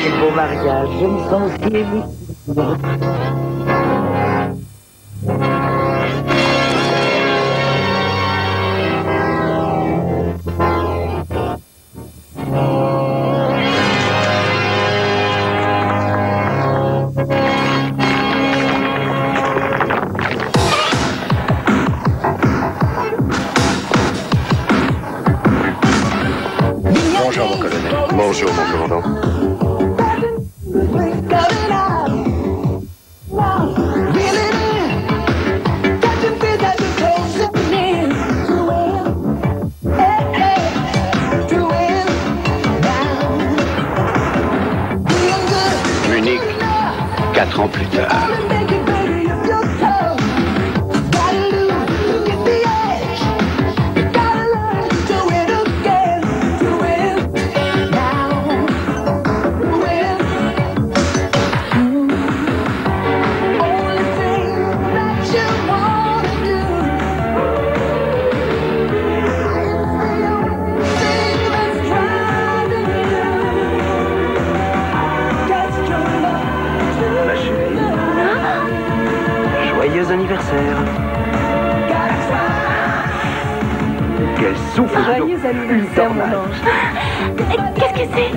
quel beau mariage. Je me sens aussi émue. Bonjour, mon colonel. Bonjour, mon commandant. Munich, 4 ans plus tard. Joyeux anniversaire. Quel souffle. Joyeux anniversaire, mon ange. Qu'est-ce que c'est?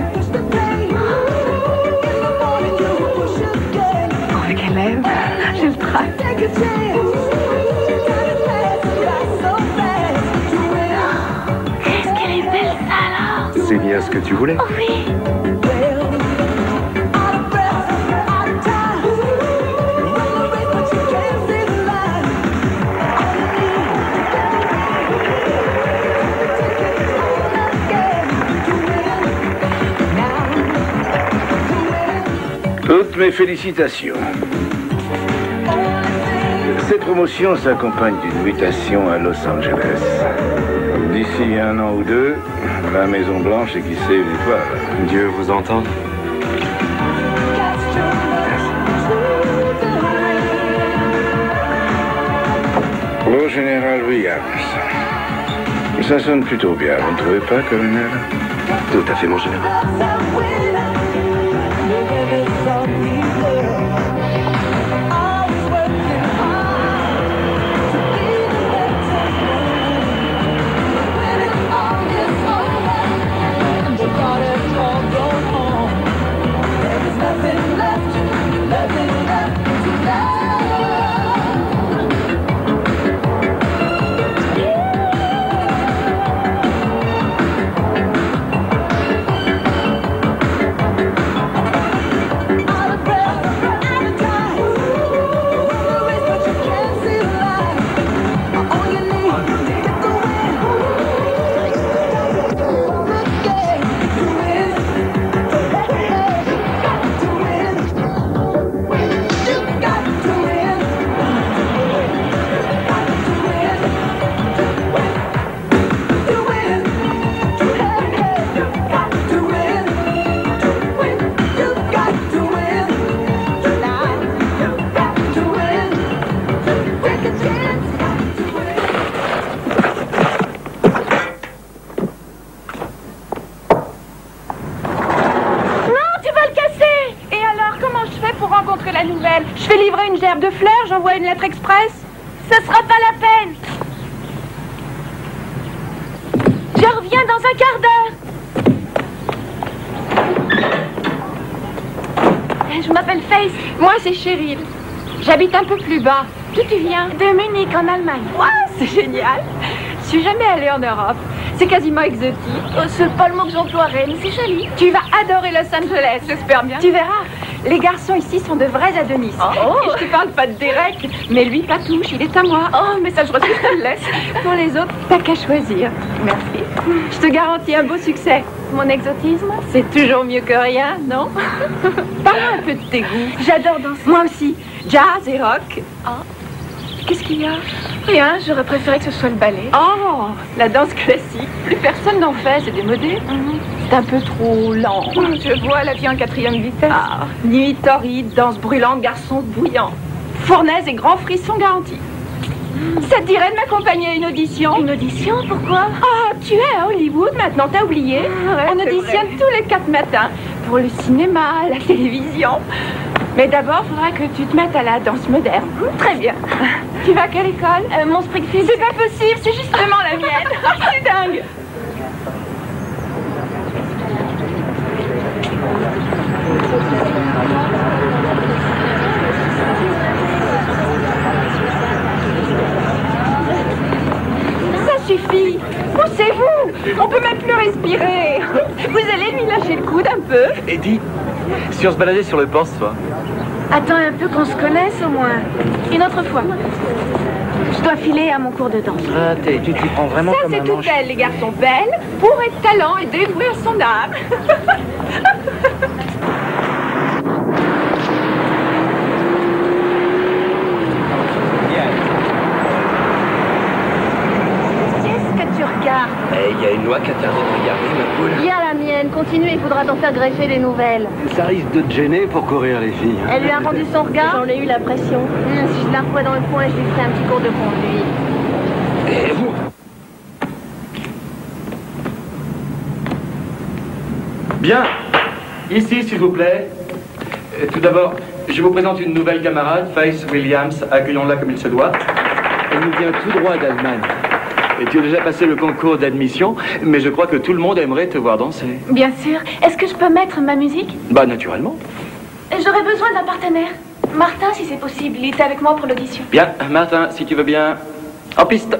Oh, qu'elle aime. Je le traque. Qu'est-ce qu'elle est belle, ça, alors? C'est bien ce que tu voulais. Oh, oui. Toutes mes félicitations. Cette promotion s'accompagne d'une mutation à Los Angeles. D'ici 1 an ou 2, la Maison Blanche est qui sait une étoile. Dieu vous entende. Au général Williams. Ça sonne plutôt bien, vous ne trouvez pas, colonel? Tout à fait, mon général. Je fais livrer une gerbe de fleurs, j'envoie une lettre express. Ce sera pas la peine. Je reviens dans un quart d'heure. Je m'appelle Faith. Moi, c'est Cheryl. J'habite un peu plus bas. D'où tu viens? De Munich, en Allemagne. Wow, c'est génial. Je suis jamais allée en Europe. C'est quasiment exotique. Oh, c'est pas le mot que j'emploierais, mais c'est joli. Tu vas adorer Los Angeles, j'espère bien. Tu verras. Les garçons ici sont de vrais Adonis. Oh. Et je te parle pas de Derek, mais lui, pas touche, il est à moi. Oh, mais ça, je reçois, je te le laisse. Pour les autres, t'as qu'à choisir. Merci. Je te garantis un beau succès. Mon exotisme, c'est toujours mieux que rien, non? Parle un peu de tes goûts. J'adore danser. Moi aussi. Jazz et rock. Oh. Qu'est-ce qu'il y a? Rien, j'aurais préféré que ce soit le ballet. Oh, la danse classique. Plus personne n'en fait, c'est démodé. C'est un peu trop lent. Je vois la vie en 4e vitesse. Ah, nuit torride, danse brûlante, garçon bouillant. Fournaise et grands frissons garantis. Ça te dirait de m'accompagner à une audition? Une audition? Pourquoi? Ah, tu es à Hollywood maintenant, t'as oublié? Ouais, on auditionne tous les 4 matins. Pour le cinéma, la télévision. Mais d'abord, il faudra que tu te mettes à la danse moderne. Très bien. Tu vas à quelle école? Mon Springfield. C'est pas possible, c'est justement la mienne. C'est dingue. Ça suffit. Poussez-vous. On peut même plus respirer. Vous allez lui lâcher le coude un peu. Eddie, si on se baladait sur le port ce soir? Attends un peu qu'on se connaisse au moins. Une autre fois. Je dois filer à mon cours de danse. Ah, tu t'y prends vraiment Ça, comme un c'est tout manche. elle, les garçons belles, bourrés de talent et dévoués à son âme. Qu'est-ce que tu regardes? Il y a une loi qui interdit de regarder, ma poule. Il y a la mienne, continue, il faudra t'en faire greffer des nouvelles. Ça risque de te gêner pour courir les filles. Elle lui a rendu son regard? J'en ai eu la pression. Si je la revois dans le coin, je lui ferai un petit cours de conduite. Et vous? Bien. Ici, s'il vous plaît. Tout d'abord, je vous présente une nouvelle camarade, Faith Williams. Accueillons-la comme il se doit. Elle nous vient tout droit d'Allemagne. Et tu as déjà passé le concours d'admission, mais je crois que tout le monde aimerait te voir danser. Bien sûr. Est-ce que je peux mettre ma musique? Bah, naturellement. J'aurais besoin d'un partenaire. Martin, si c'est possible, il était avec moi pour l'audition. Bien, Martin, si tu veux bien. En piste.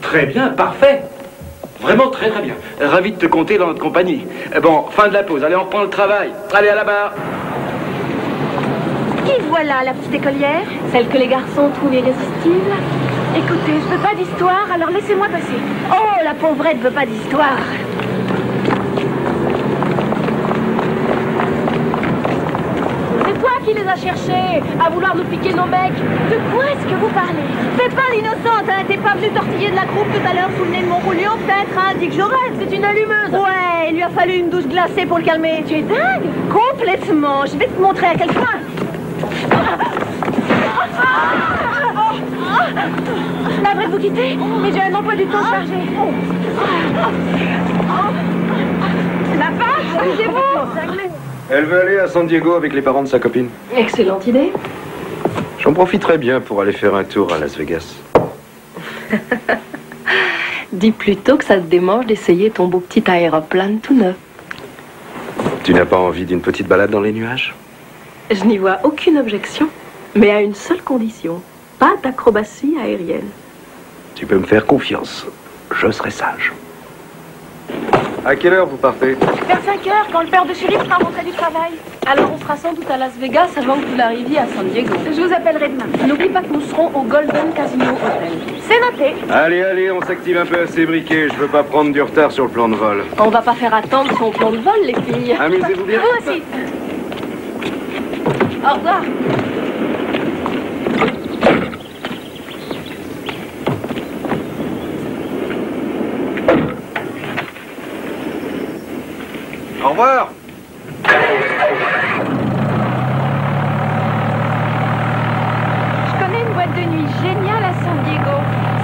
Très bien, parfait. Vraiment très très bien. Ravi de te compter dans notre compagnie. Bon, fin de la pause. Allez, on reprend le travail. Allez, à la barre. Qui voilà, la petite écolière? Celle que les garçons trouvent irrésistible. Écoutez, je veux pas d'histoire, alors laissez-moi passer. Oh, la pauvrette veut pas d'histoire. C'est toi qui les as cherchés, à vouloir nous piquer nos mecs. De quoi est-ce que vous parlez? Fais pas l'innocente, hein. T'es pas venu tortiller de la croupe tout à l'heure sous le nez de mon roulion, peut-être, hein. Dis que je rêve, c'est une allumeuse. Ouais, il lui a fallu une douche glacée pour le calmer. Tu es dingue? Complètement. Je vais te montrer à quel point. Navré de vous quitter, mais j'ai un emploi du temps chargé. La vache, amusez-vous. Elle veut aller à San Diego avec les parents de sa copine. Excellente idée. J'en profiterai bien pour aller faire un tour à Las Vegas. Dis plutôt que ça te démange d'essayer ton beau petit aéroplane tout neuf. Tu n'as pas envie d'une petite balade dans les nuages? Je n'y vois aucune objection, mais à une seule condition. Pas d'acrobatie aérienne. Tu peux me faire confiance. Je serai sage. À quelle heure vous partez? Vers 5 heures, quand le père de Chéri sera rentré du travail. Alors on sera sans doute à Las Vegas avant que vous n'arriviez à San Diego. Je vous appellerai demain. N'oublie pas que nous serons au Golden Casino Hotel. C'est noté. Allez, on s'active un peu à ces briquets. Je veux pas prendre du retard sur le plan de vol. On va pas faire attendre son plan de vol, les filles. Amusez-vous bien. Vous aussi. Au revoir. Au revoir. Je connais une boîte de nuit géniale à San Diego.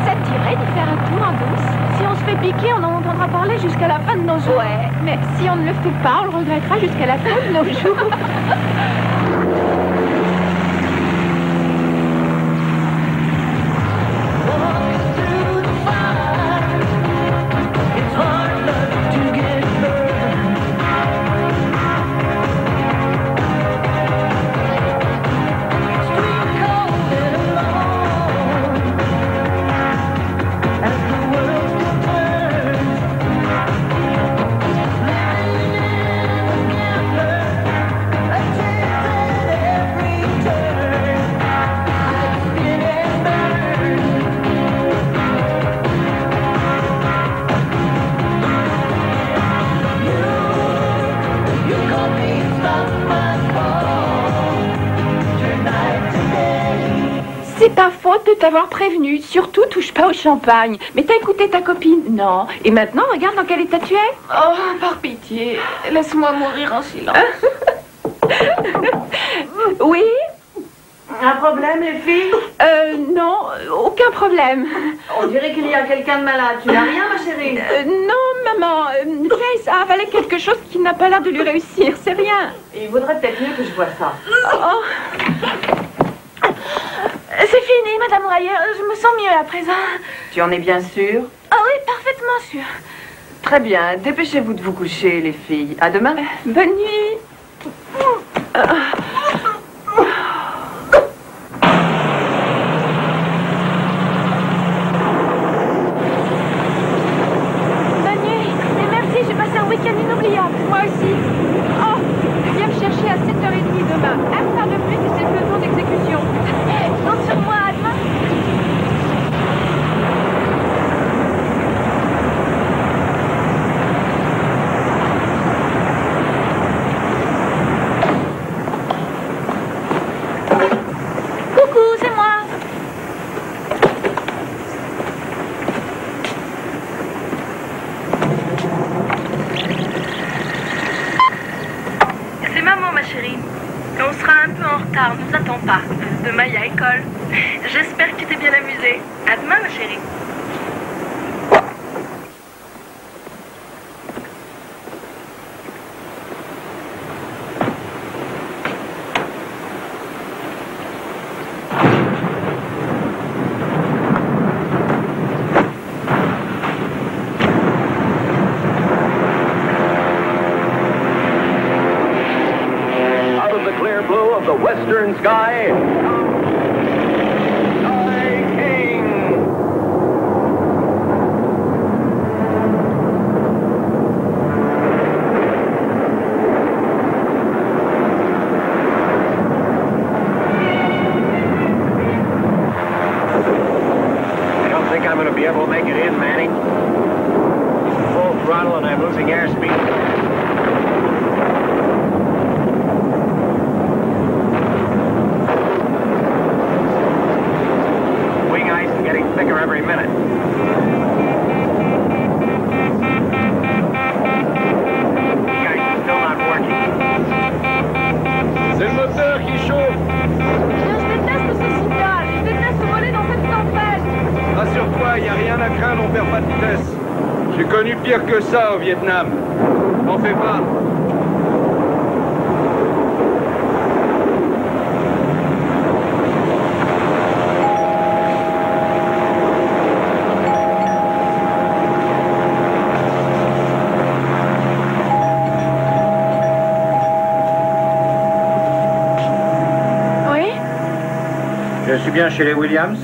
Ça te dirait d'y faire un tour en douce? Si on se fait piquer, on en entendra parler jusqu'à la fin de nos jours. Ouais, mais si on ne le fait pas, on le regrettera jusqu'à la fin de nos jours. C'est pas faute de t'avoir prévenu. Surtout, touche pas au champagne. Mais t'as écouté ta copine? Non. Et maintenant, regarde dans quel état tu es. Oh, par pitié. Laisse-moi mourir en silence. Oui? Un problème, les filles? Non, aucun problème. On dirait qu'il y a quelqu'un de malade. Tu n'as rien, ma chérie? Non, maman. Faith a avalé quelque chose qui n'a pas l'air de lui réussir. C'est rien. Il vaudrait peut-être mieux que je vois ça. Oh. C'est fini, Madame Ryer. Je me sens mieux à présent. Tu en es bien sûre? Ah oui, parfaitement sûre. Très bien. Dépêchez-vous de vous coucher, les filles. À demain. Bonne nuit. Bonne nuit. Et merci, j'ai passé un week-end inoubliable. Moi aussi. Oh, viens me chercher à 7h30 demain. Un quart de plus et c'est le peloton d'exécution. Compte sur moi, à demain. Coucou, c'est moi. C'est maman, ma chérie. On sera un peu en retard, ne nous attends pas. Demain, il y a école. J'espère que tu t'es bien amusée. À demain, ma chérie. Out of the clear blue of the western sky, Sky King. I don't think I'm going to be able to make it in, Manny. Full throttle and I'm losing airspeed. Wing ice is getting thicker every minute. Wing ice is still not working. C'est le moteur qui chauffe. Je déteste ce signal. Je déteste voler dans cette tempête. Rassure-toi, il n'y a rien à craindre, on perd pas de vitesse. J'ai connu pire que ça au Vietnam. N'en fais pas. Oui? Je suis bien chez les Williams.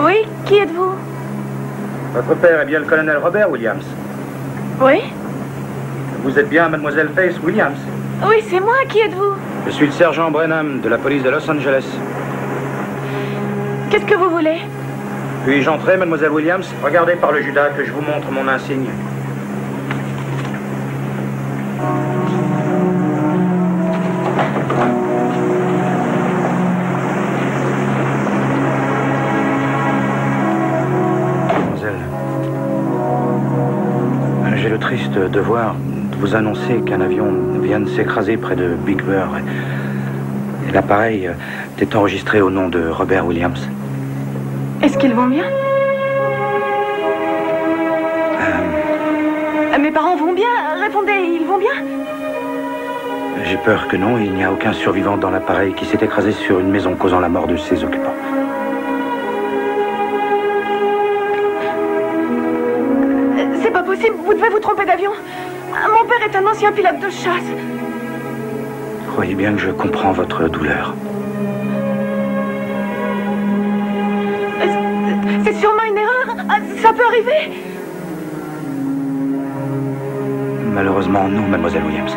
Oui, qui êtes-vous? Votre père est bien le colonel Robert Williams. Oui? Vous êtes bien mademoiselle Faith Williams. Oui, c'est moi. Qui êtes-vous? Je suis le sergent Brenham de la police de Los Angeles. Qu'est-ce que vous voulez? Puis-je entrer, mademoiselle Williams? Regardez par le Judas que je vous montre mon insigne. J'ai le triste devoir de vous annoncer qu'un avion vient de s'écraser près de Big Bear. Et l'appareil est enregistré au nom de Robert Williams. Est-ce qu'ils vont bien? Mes parents vont bien? Répondez, ils vont bien? J'ai peur que non, il n'y a aucun survivant dans l'appareil qui s'est écrasé sur une maison causant la mort de ses occupants. C'est pas possible, vous devez vous tromper d'avion. Mon père est un ancien pilote de chasse. Croyez bien que je comprends votre douleur. C'est sûrement une erreur. Ça peut arriver. Malheureusement, non, mademoiselle Williams.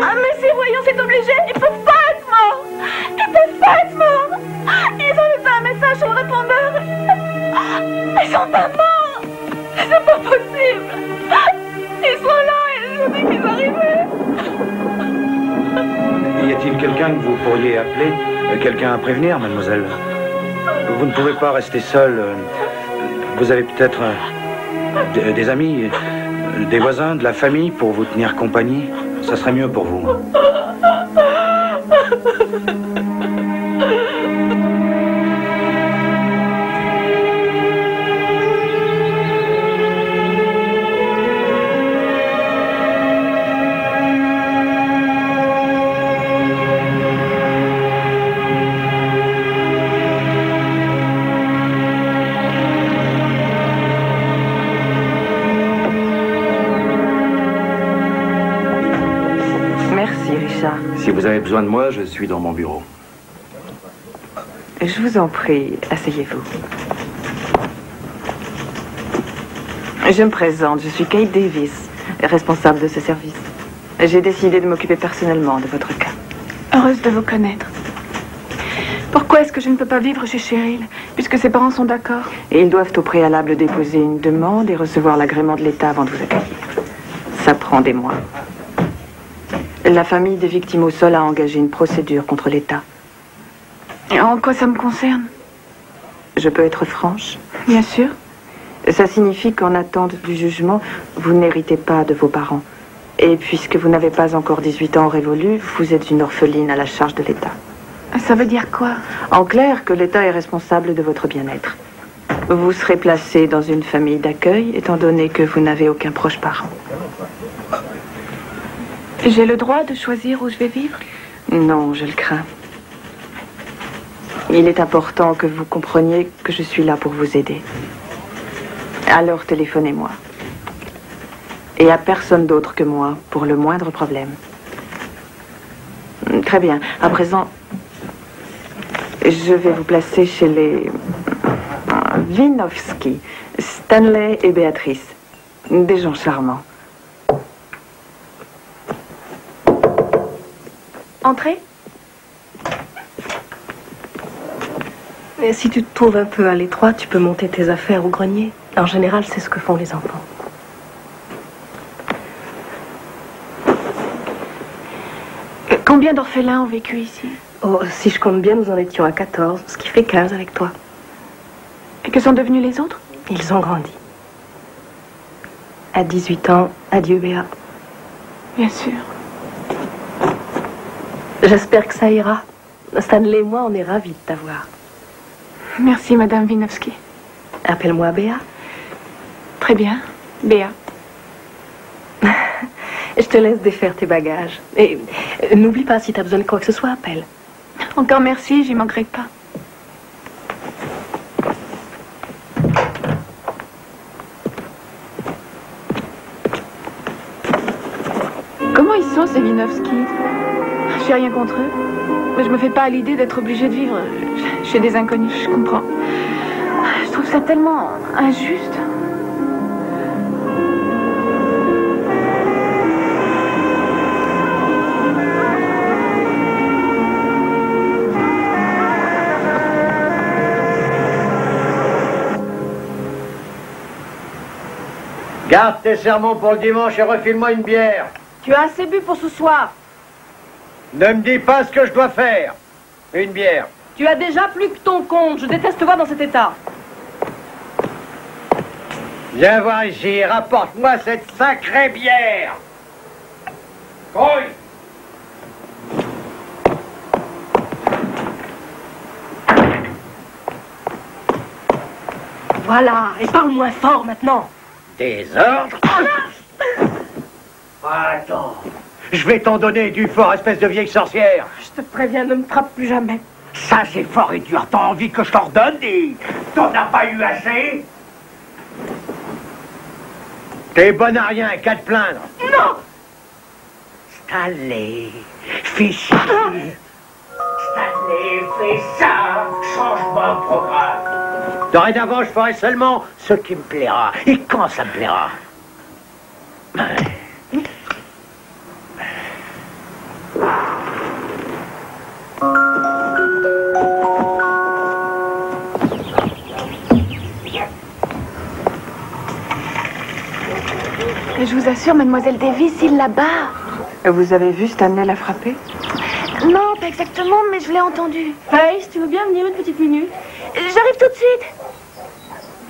Ah, mais ces voyons, c'est obligé. Ils peuvent pas être morts. Ils peuvent pas être morts. Ils ont laissé un message sur le répondeur. Ils sont pas morts. C'est pas possible. Ils sont là et je dis qu'ils arrivaient. Y a-t-il quelqu'un que vous pourriez appeler? Quelqu'un à prévenir, mademoiselle? Vous ne pouvez pas rester seule. Vous avez peut-être des amis, des voisins, de la famille pour vous tenir compagnie. Ça serait mieux pour vous. Si vous avez besoin de moi, je suis dans mon bureau. Je vous en prie, asseyez-vous. Je me présente, je suis Kate Davis, responsable de ce service. J'ai décidé de m'occuper personnellement de votre cas. Heureuse de vous connaître. Pourquoi est-ce que je ne peux pas vivre chez Cheryl, puisque ses parents sont d'accord? Et ils doivent au préalable déposer une demande et recevoir l'agrément de l'État avant de vous accueillir. Ça prend des mois. La famille des victimes au sol a engagé une procédure contre l'État. En quoi ça me concerne? Je peux être franche? Bien sûr. Ça signifie qu'en attente du jugement, vous n'héritez pas de vos parents. Et puisque vous n'avez pas encore 18 ans révolus, vous êtes une orpheline à la charge de l'État. Ça veut dire quoi? En clair, que l'État est responsable de votre bien-être. Vous serez placé dans une famille d'accueil, étant donné que vous n'avez aucun proche parent. J'ai le droit de choisir où je vais vivre? Non, je le crains. Il est important que vous compreniez que je suis là pour vous aider. Alors téléphonez-moi. Et à personne d'autre que moi pour le moindre problème. Très bien. À présent, je vais vous placer chez les Wieniawski, Stanley et Béatrice. Des gens charmants. Entrez. Et si tu te trouves un peu à l'étroit, tu peux monter tes affaires au grenier. En général, c'est ce que font les enfants. Combien d'orphelins ont vécu ici? Oh, si je compte bien, nous en étions à 14, ce qui fait 15 avec toi. Et que sont devenus les autres? Ils ont grandi. À 18 ans, adieu Béa. Bien sûr. J'espère que ça ira. Stanley et moi, on est ravis de t'avoir. Merci, Madame Wieniawski. Appelle-moi Béa. Très bien, Béa. Je te laisse défaire tes bagages. Et n'oublie pas, si tu as besoin de quoi que ce soit, appelle. Encore merci, j'y manquerai pas. Comment ils sont, ces Wieniawski? J'ai rien contre eux. Mais je me fais pas à l'idée d'être obligée de vivre chez des inconnus, je comprends. Je trouve ça tellement injuste. Garde tes sermons pour le dimanche et refile-moi une bière. Tu as assez bu pour ce soir. Ne me dis pas ce que je dois faire. Une bière. Tu as déjà plus que ton compte. Je déteste te voir dans cet état. Viens voir ici et rapporte-moi cette sacrée bière. Grouille. Voilà, et parle moins fort maintenant. Des ordres. Attends. Je vais t'en donner du fort, espèce de vieille sorcière. Je te préviens, ne me frappe plus jamais. Ça, c'est fort et dur. T'as envie que je t'en redonne et t'en as pas eu assez? T'es bonne à rien, qu'à te plaindre. Non! Stanley, fais chier. Stanley, fais ça. Changement de programme. Dorénavant, je ferai seulement ce qui me plaira. Et quand ça me plaira. Je vous assure, mademoiselle Davis, il la bat. Vous avez vu Stanley la frapper? Non, pas exactement, mais je l'ai entendu. Face, tu veux bien venir une petite minute? J'arrive tout de suite.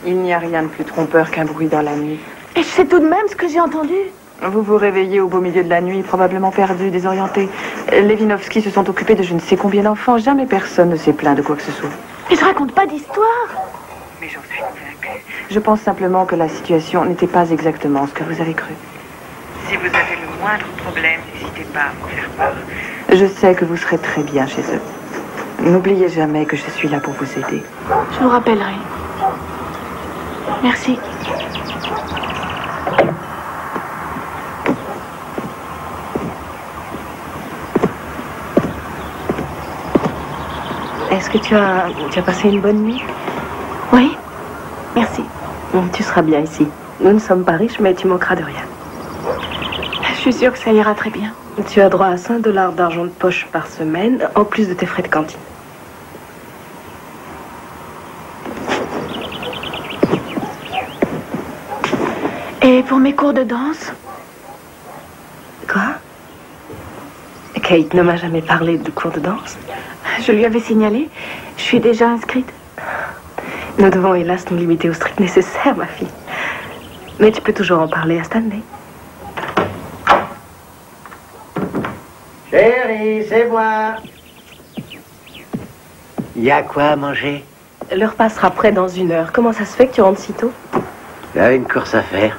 Il n'y a rien de plus trompeur qu'un bruit dans la nuit. Et je sais tout de même ce que j'ai entendu. Vous vous réveillez au beau milieu de la nuit, probablement perdu, désorienté. Les Winovski se sont occupés de je ne sais combien d'enfants. Jamais personne ne s'est plaint de quoi que ce soit. Et je raconte pas d'histoire. Mais j'en suis convaincue. Je pense simplement que la situation n'était pas exactement ce que vous avez cru. Si vous avez le moindre problème, n'hésitez pas à m'en faire part. Je sais que vous serez très bien chez eux. N'oubliez jamais que je suis là pour vous aider. Je vous rappellerai. Merci. Est-ce que tu as passé une bonne nuit? Oui, merci. Tu seras bien ici. Nous ne sommes pas riches, mais tu manqueras de rien. Je suis sûre que ça ira très bien. Tu as droit à 5 $ d'argent de poche par semaine, en plus de tes frais de cantine. Et pour mes cours de danse? Quoi? Kate ne m'a jamais parlé de cours de danse. Je lui avais signalé. Je suis déjà inscrite. Nous devons hélas nous limiter au strict nécessaire, ma fille. Mais tu peux toujours en parler à Stanley. Chérie, c'est moi. Y a quoi à manger? L'heure passera près dans 1 heure. Comment ça se fait que tu rentres si tôt? J'avais une course à faire.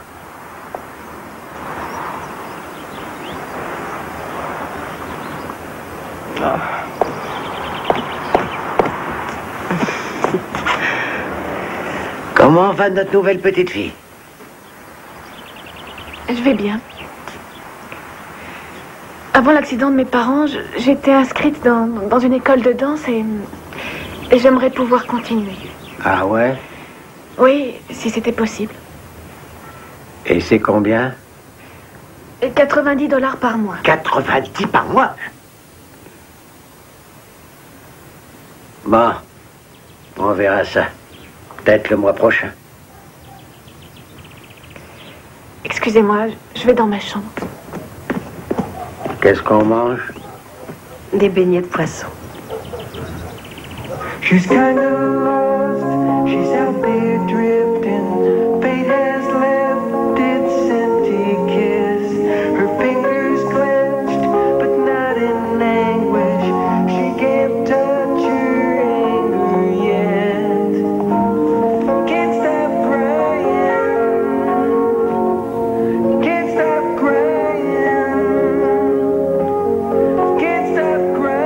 Comment va notre nouvelle petite fille? Je vais bien. Avant l'accident de mes parents, j'étais inscrite dans une école de danse et j'aimerais pouvoir continuer. Ah ouais? Oui, si c'était possible. Et c'est combien? 90 $ par mois. 90 par mois? Bon, on verra ça. Peut-être le mois prochain. Excusez-moi, je vais dans ma chambre. Qu'est-ce qu'on mange? Des beignets de poisson. She's kind of lost, she's out there drifting. Fate has left its empty kiss. Her fingers clenched, but not in anguish. She can't touch her anger yet. Can't stop crying. Can't stop crying. Can't stop crying.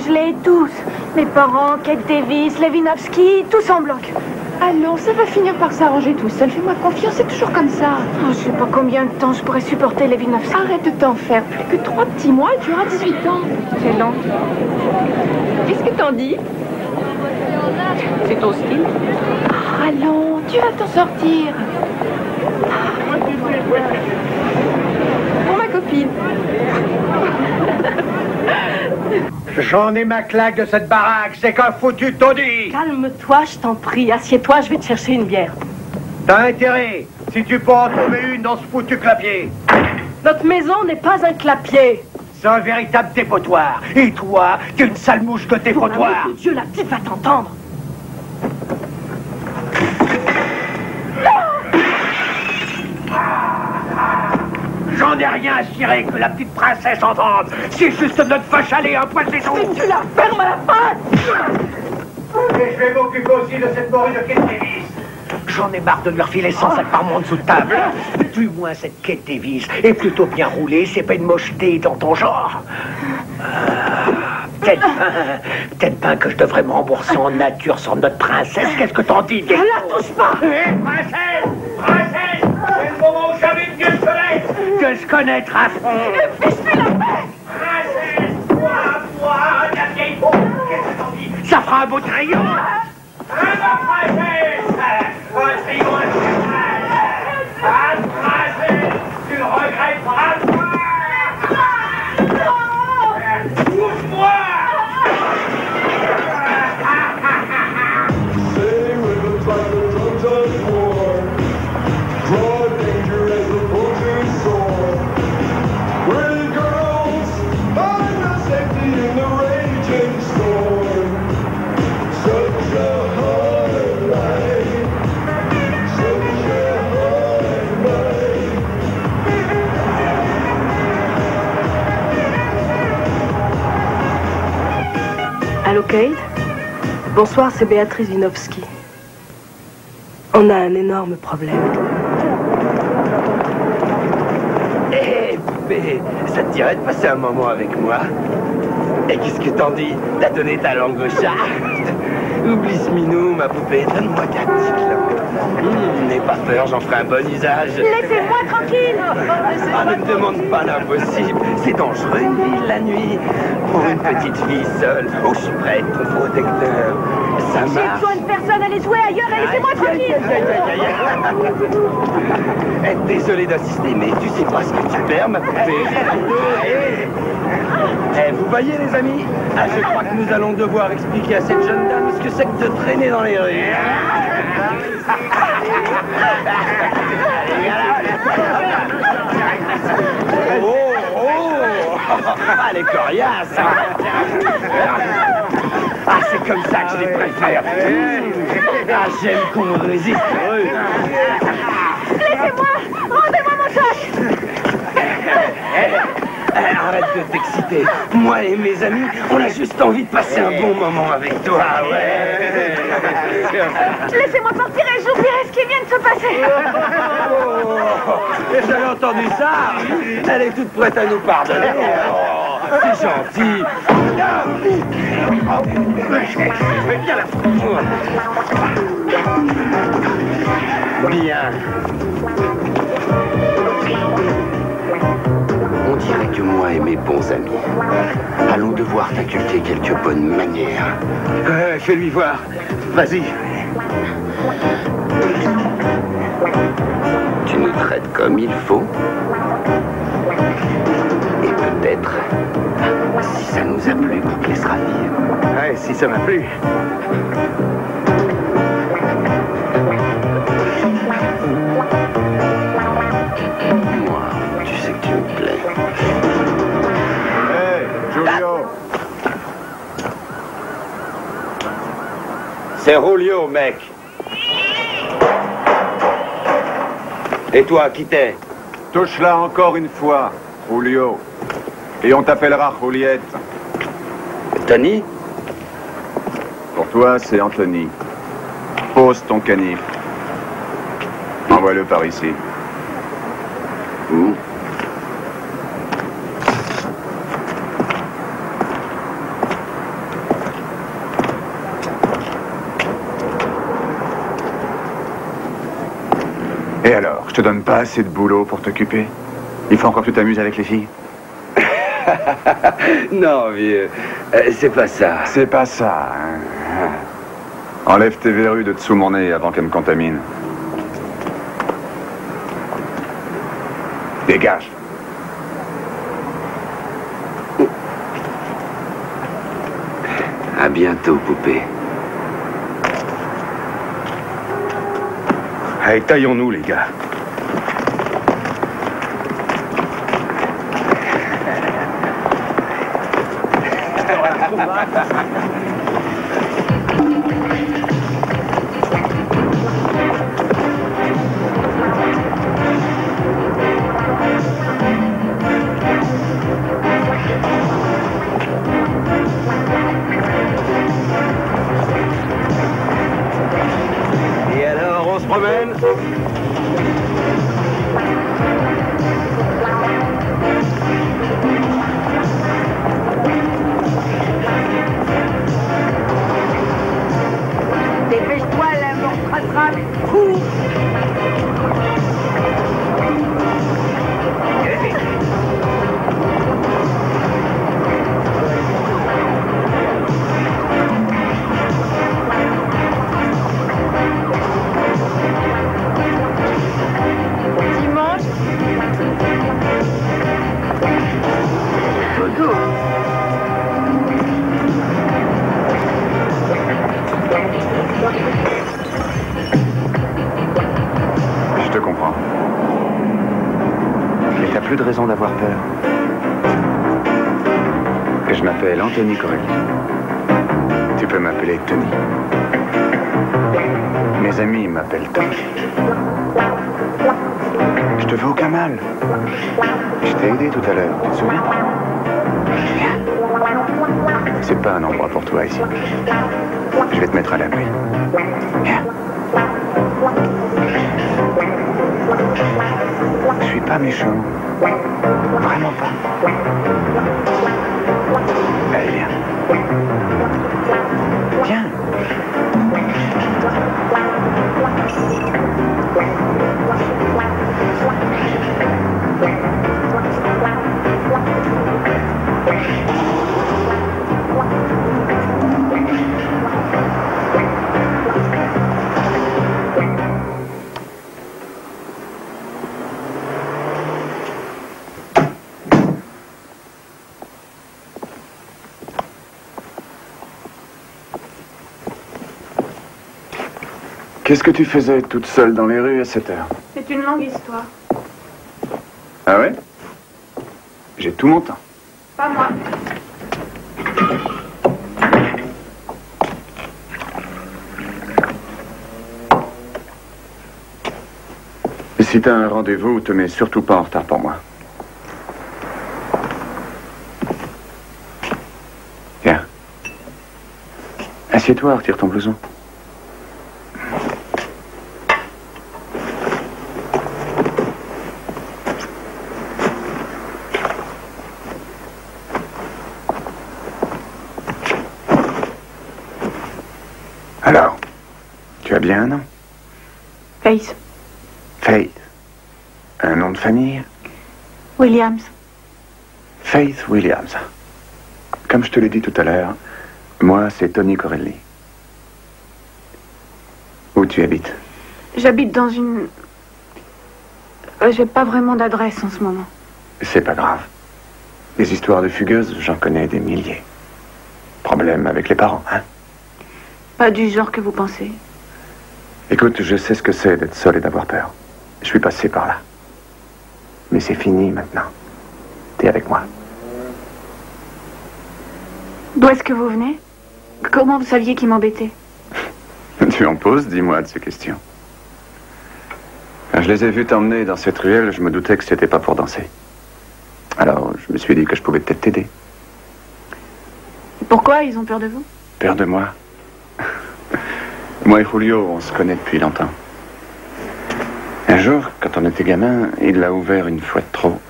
muselés, tous. Mes parents, Kate Davis, Levinovski, tous en bloc. Allons, ça va finir par s'arranger tout seul. Fais-moi confiance, c'est toujours comme ça. Oh, je sais pas combien de temps je pourrais supporter Levinovski. Arrête de t'en faire. Plus que 3 petits mois et tu auras 18 ans. C'est long. Qu'est-ce que t'en dis? C'est ton style. Allons, tu vas t'en sortir. Pour ma copine. J'en ai ma claque de cette baraque, c'est qu'un foutu taudis. Calme-toi, je t'en prie. Assieds-toi, je vais te chercher une bière. T'as intérêt, si tu peux en trouver une dans ce foutu clapier. Notre maison n'est pas un clapier. C'est un véritable dépotoir. Et toi, t'es une sale mouche de dépotoir. Mon Dieu, la petite va t'entendre. J'en ai rien à cirer que la petite princesse entende. C'est juste notre vache à lait, un poil des Mais tu la fermes à la fin. Et je vais m'occuper aussi de cette morue de Kate Davis. J'en ai marre de lui refiler 100 sacs par mois en dessous de table. Du moins, cette Kate Davis est plutôt bien roulée, c'est pas une mocheté dans ton genre. Peut-être bien que je devrais me rembourser en nature sur notre princesse. Qu'est-ce que t'en dis, Gecko? Ne la touche pas. Princesse! Princesse! C'est le moment où j'avais une gueule que je connaître à fond. Fiche-lui la paix. Princesse! Bois, la vieille peau. Qu'est-ce que t'en dis? Ça fera un beau trio. Ma princesse! Un trio infernal. Princesse! Tu le regretteras. Bouge-moi! Allô, Kate? Bonsoir, c'est Béatrice Winovski. On a un énorme problème. Hé, poupée, ça te dirait de passer un moment avec moi? Et qu'est-ce que t'en dis? T'as donné ta langue au chat? Oublie ce minou, ma poupée, donne-moi ta petite langue. N'aie pas peur, j'en ferai un bon usage. Laissez-moi tranquille. Ah, ne me demande pas l'impossible. C'est dangereux une ville la nuit. Pour une petite fille seule. Oh, je suis prête, ton protecteur. Ça J'ai marche. besoin de personne, allez jouer ailleurs et laissez-moi tranquille. Désolé d'insister, mais tu sais pas ce que tu perds, ma poupée. Vous voyez, les amis, je crois que nous allons devoir expliquer à cette jeune dame ce que c'est que de traîner dans les rues. Oh, elle est coriace. Ah, c'est comme ça que je les préfère. Ah, j'aime qu'on me résiste. Laissez-moi, rendez-moi mon sac. Arrête de t'exciter. Moi et mes amis, on a juste envie de passer un bon moment avec toi. Ouais. Laissez-moi partir et j'oublierai ce qui vient de se passer. Et j'avais entendu ça. Elle est toute prête à nous pardonner. Oh, c'est gentil. Je vais bien la foutre. Bien. On dirait que moi et mes bons amis allons devoir t'inculquer quelques bonnes manières. Fais-lui voir. Vas-y. Tu nous traites comme il faut. Et peut-être, si ça nous a plu, on te laissera vivre. Ouais, si ça m'a plu. Moi, tu sais que tu me plais. Hey, Julio. C'est Julio, mec. Et toi, qui t'es? Touche-la encore une fois, Julio. Et on t'appellera Juliette. Tony? Pour toi, c'est Anthony. Pose ton canif. Envoie-le par ici. Où? Je te donne pas assez de boulot pour t'occuper. Il faut encore que tu t'amuses avec les filles. Non, vieux. C'est pas ça. C'est pas ça. Hein. Enlève tes verrues de dessous mon nez avant qu'elles me contaminent. Dégage. À bientôt, poupée. Allez, taillons-nous, les gars. Et alors, on se promène? Dépêche-toi, la mort te rattrape. Cours. Dimanche. Dodo. Je te comprends. Mais t'as plus de raison d'avoir peur. Je m'appelle Anthony Corelli. Tu peux m'appeler Tony. Mes amis m'appellent Tom. Je te fais aucun mal. Je t'ai aidé tout à l'heure, tu te souviens? Viens. C'est pas un endroit pour toi ici. Je vais te mettre à l'abri. Viens. Je suis pas méchant. Vraiment pas. Allez, viens. Viens. Qu'est-ce que tu faisais toute seule dans les rues à cette heure? C'est une longue histoire. Ah ouais? J'ai tout mon temps. Pas moi. Et si t'as un rendez-vous, te mets surtout pas en retard pour moi. Viens. Assieds-toi, retire ton blouson. Alors, tu as bien un nom? Faith. Faith. Un nom de famille? Williams. Faith Williams. Comme je te l'ai dit tout à l'heure, moi, c'est Tony Corelli. Où tu habites? J'habite dans une... J'ai pas vraiment d'adresse en ce moment. C'est pas grave. Des histoires de fugueuses, j'en connais des milliers. Problème avec les parents, hein? Pas du genre que vous pensez. Écoute, je sais ce que c'est d'être seul et d'avoir peur. Je suis passé par là. Mais c'est fini maintenant. T'es avec moi. D'où est-ce que vous venez? Comment vous saviez qu'il m'embêtait? Tu en poses, dis-moi, de ces questions. Quand je les ai vus t'emmener dans cette ruelle, je me doutais que c'était pas pour danser. Alors, je me suis dit que je pouvais peut-être t'aider. Pourquoi ils ont peur de vous? Peur de moi? Moi et Julio, on se connaît depuis longtemps. Un jour, quand on était gamin, il l'a ouvert une fois de trop.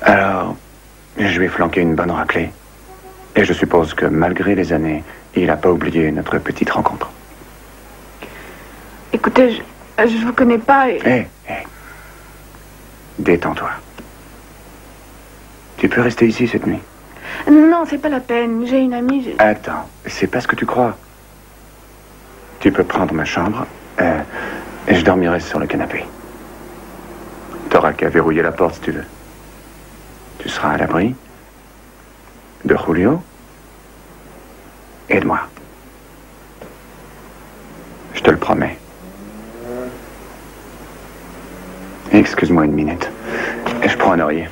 Alors, je lui ai flanqué une bonne raclée. Et je suppose que malgré les années, il n'a pas oublié notre petite rencontre. Écoutez, Je vous connais pas et... Hé. Détends-toi. Tu peux rester ici cette nuit? Non, c'est pas la peine. J'ai une amie... Attends, c'est pas ce que tu crois. Tu peux prendre ma chambre et je dormirai sur le canapé. T'auras qu'à verrouiller la porte si tu veux. Tu seras à l'abri de Julio et de moi. Je te le promets. Excuse-moi une minute. Je prends un oreiller.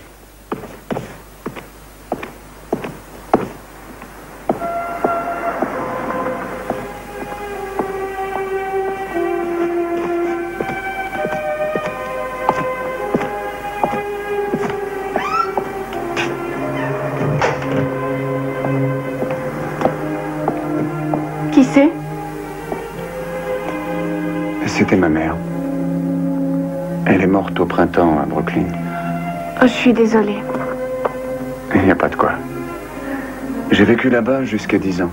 Qui c'est? C'était ma mère. Elle est morte au printemps à Brooklyn. Oh, je suis désolée. Il n'y a pas de quoi. J'ai vécu là-bas jusqu'à 10 ans.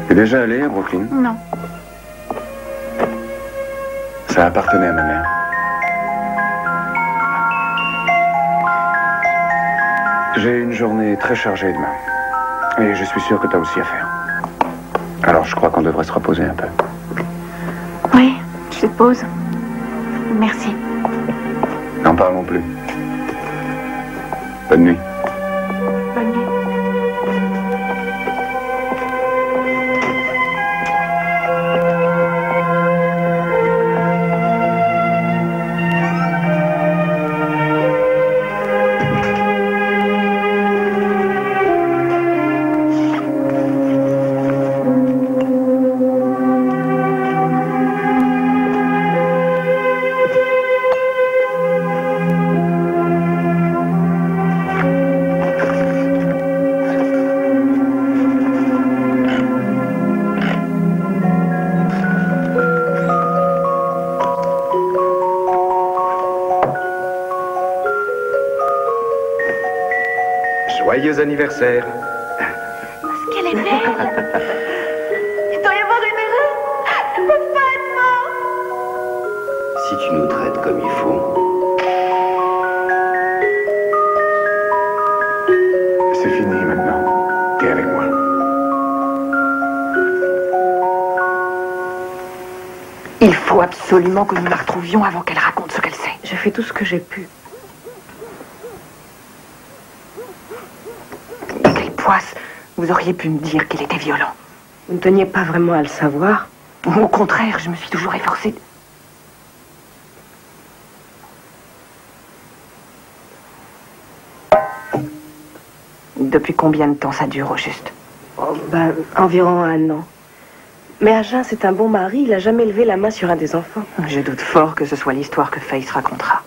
T'es déjà allé à Brooklyn? Non. Ça appartenait à ma mère. J'ai une journée très chargée demain. Et je suis sûr que t'as aussi à faire. Alors je crois qu'on devrait se reposer un peu. Oui, je te pose. Merci. N'en parlons plus. Bonne nuit. Bonne nuit. Joyeux anniversaire. Parce qu'elle est belle. Il doit y avoir une erreur. Elle peut pas être morte. Si tu nous traites comme il faut. C'est fini maintenant. T'es avec moi. Il faut absolument que nous la retrouvions avant qu'elle raconte ce qu'elle sait. Je fais tout ce que j'ai pu. Poisse, vous auriez pu me dire qu'il était violent. Vous ne teniez pas vraiment à le savoir? Au contraire, je me suis toujours efforcée. Depuis combien de temps ça dure au juste? Oh, environ 1 an. Mais Agen, c'est un bon mari, il n'a jamais levé la main sur un des enfants. Je doute fort que ce soit l'histoire que Faith racontera.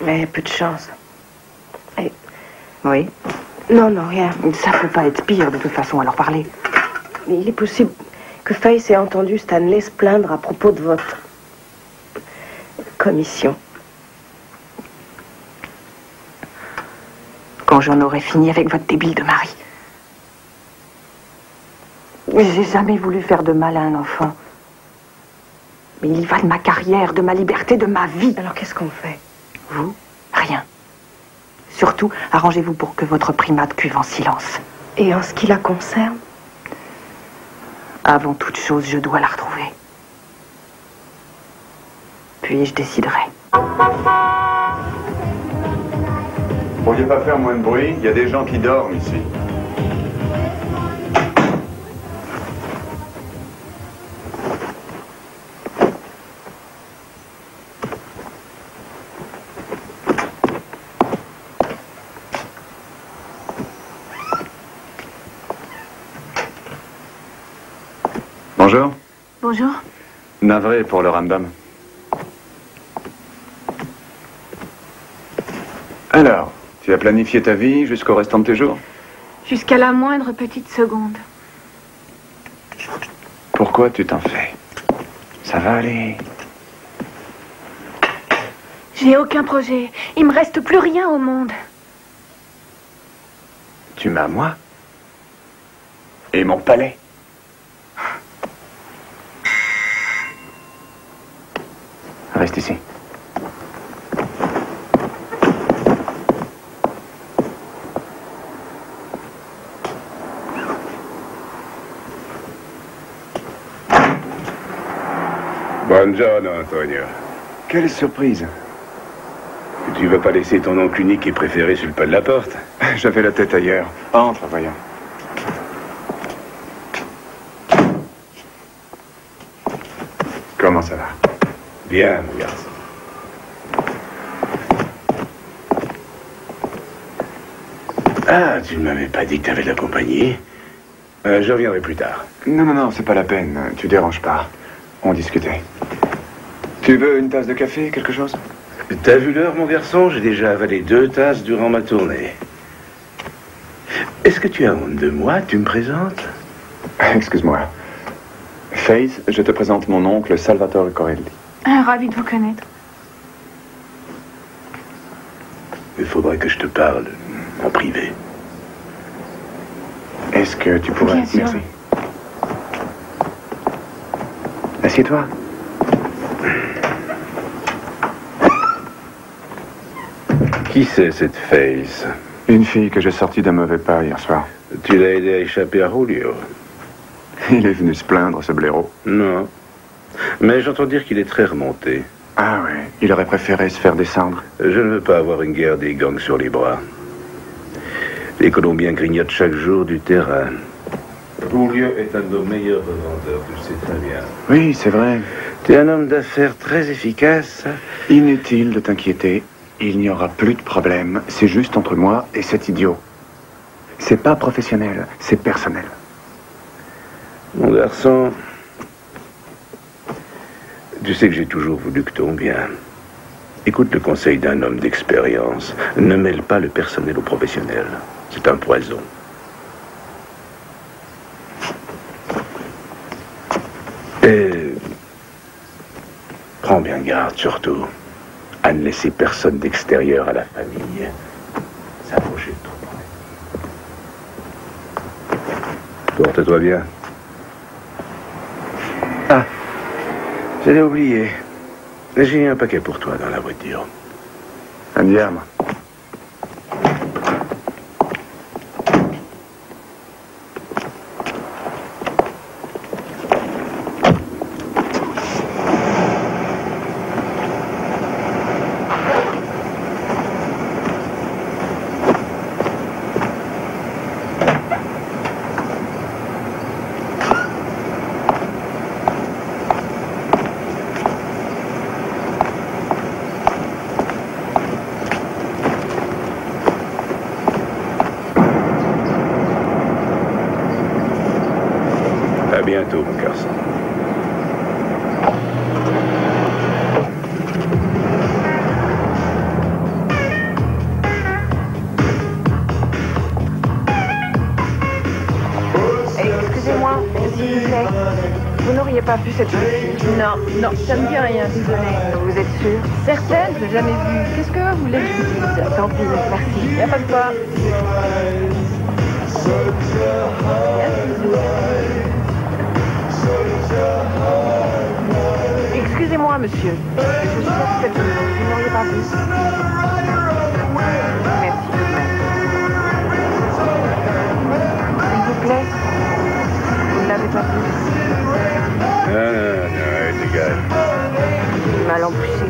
Mais peu de chance. Et... Oui? Non, rien. Ça peut pas être pire de toute façon à leur parler. Mais il est possible que Faith ait entendu Stanley se plaindre à propos de votre commission. Quand j'en aurai fini avec votre débile de mari. J'ai jamais voulu faire de mal à un enfant. Mais il y va de ma carrière, de ma liberté, de ma vie. Alors qu'est-ce qu'on fait? Vous? Rien. Surtout, arrangez-vous pour que votre primate cuve en silence. Et en ce qui la concerne? Avant toute chose, je dois la retrouver. Puis je déciderai. Vous pourriez pas faire moins de bruit? Il y a des gens qui dorment ici. Bonjour. Bonjour. Navré pour le rambam. Alors, tu as planifié ta vie jusqu'au restant de tes jours? Jusqu'à la moindre petite seconde. Pourquoi tu t'en fais? Ça va aller. J'ai aucun projet. Il me reste plus rien au monde. Tu m'as moi? Et mon palais? reste ici. Buongiorno, Antonio. Quelle surprise. Tu vas pas laisser ton oncle unique et préféré sur le pas de la porte? J'avais la tête ailleurs. Entre, voyons. Comment ça va? Bien, mon garçon. Ah, tu ne m'avais pas dit que tu avais de la compagnie. Je reviendrai plus tard. Non, non, non, c'est pas la peine. Tu déranges pas. On discutait. Tu veux une tasse de café, quelque chose? T'as vu l'heure, mon garçon? J'ai déjà avalé 2 tasses durant ma tournée. Est-ce que tu as honte de moi? Tu me présentes? Excuse-moi. Faith, je te présente mon oncle Salvatore Corelli. Ravi de vous connaître. Il faudrait que je te parle en privé. Est-ce que tu pourrais... Bien sûr. Merci. Assieds-toi. Qui c'est, cette Faith? Une fille que j'ai sortie d'un mauvais pas hier soir. Tu l'as aidé à échapper à Julio? Il est venu se plaindre, ce blaireau. Non. Mais j'entends dire qu'il est très remonté. Ah ouais, il aurait préféré se faire descendre. Je ne veux pas avoir une guerre des gangs sur les bras. Les Colombiens grignotent chaque jour du terrain. Julio est un de nos meilleurs revendeurs, tu le sais très bien. Oui, c'est vrai. Tu es un homme d'affaires très efficace. Inutile de t'inquiéter. Il n'y aura plus de problème. C'est juste entre moi et cet idiot. C'est pas professionnel, c'est personnel. Mon garçon, tu sais que j'ai toujours voulu que ton bien. Écoute le conseil d'un homme d'expérience. Ne mêle pas le personnel au professionnel. C'est un poison. Et prends bien garde, surtout, à ne laisser personne d'extérieur à la famille s'approcher de toi. Porte-toi bien. Ah, j'allais oublier. J'ai un paquet pour toi dans la voiture. Andiamo. À bientôt, mon garçon. Excusez-moi, s'il vous plaît. Vous n'auriez pas vu cette jeune fille? Non, non, ça me dit rien, désolée. Vous êtes sûre? Certaine, je l'ai jamais vue. Qu'est-ce que vous voulez que je vous dise? Tant pis, merci. Y a pas de quoi. Excusez-moi, monsieur. Je suis cette jeune fille. Vous n'auriez pas vu? Merci tout de même. S'il vous plaît. Vous ne l'avez pas vu? Non, c'est égal. Mal embouché.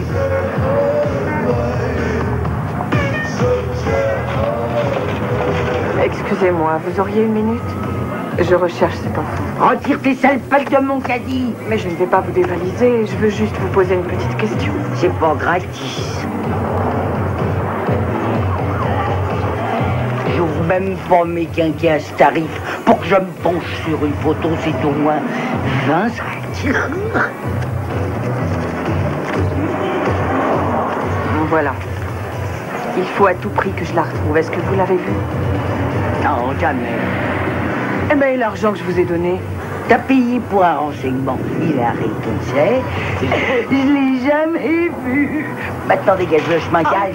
Excusez-moi, vous auriez une minute? Je recherche cet enfant. Retire tes sales pattes de mon caddie. Mais je ne vais pas vous dévaliser, je veux juste vous poser une petite question. C'est pas gratis. J'ouvre même pas mes quinquets à ce tarif. Pour que je me penche sur une photo, c'est au moins 20 centimes. Voilà. Il faut à tout prix que je la retrouve. Est-ce que vous l'avez vue? Non, jamais. Eh bien, l'argent que je vous ai donné. T'as payé pour un renseignement. Il a répondu. Je l'ai jamais vu. Maintenant, dégage le chemin, calme.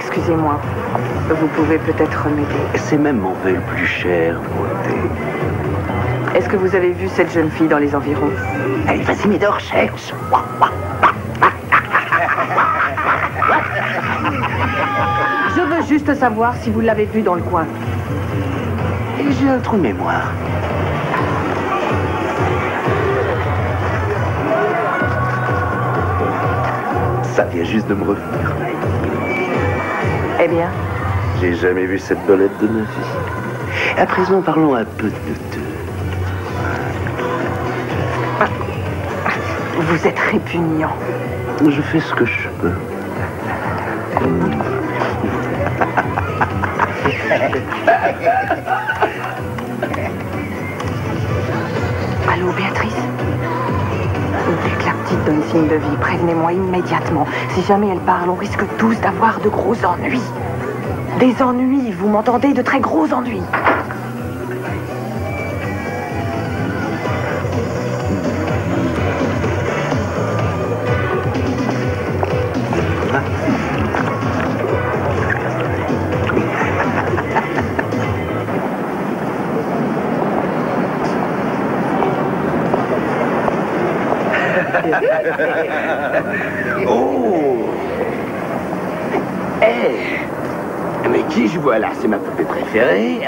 Excusez-moi. Vous pouvez peut-être m'aider. C'est même mon vœu le plus cher, beauté. Est-ce que vous avez vu cette jeune fille dans les environs? Allez, vas-y, mets de recherche. Je veux juste savoir si vous l'avez vue dans le coin. J'ai un trou de mémoire. Ça vient juste de me revenir. Eh bien? J'ai jamais vu cette belette de ma vie. À présent, parlons un peu de nous deux. Vous êtes répugnant. Je fais ce que je peux. Allô, Béatrice? Dès que la petite donne signe de vie, prévenez-moi immédiatement. Si jamais elle parle, on risque tous d'avoir de gros ennuis. Des ennuis, vous m'entendez? De très gros ennuis. Oh! Hey! Mais qui je vois là? C'est ma poupée préférée.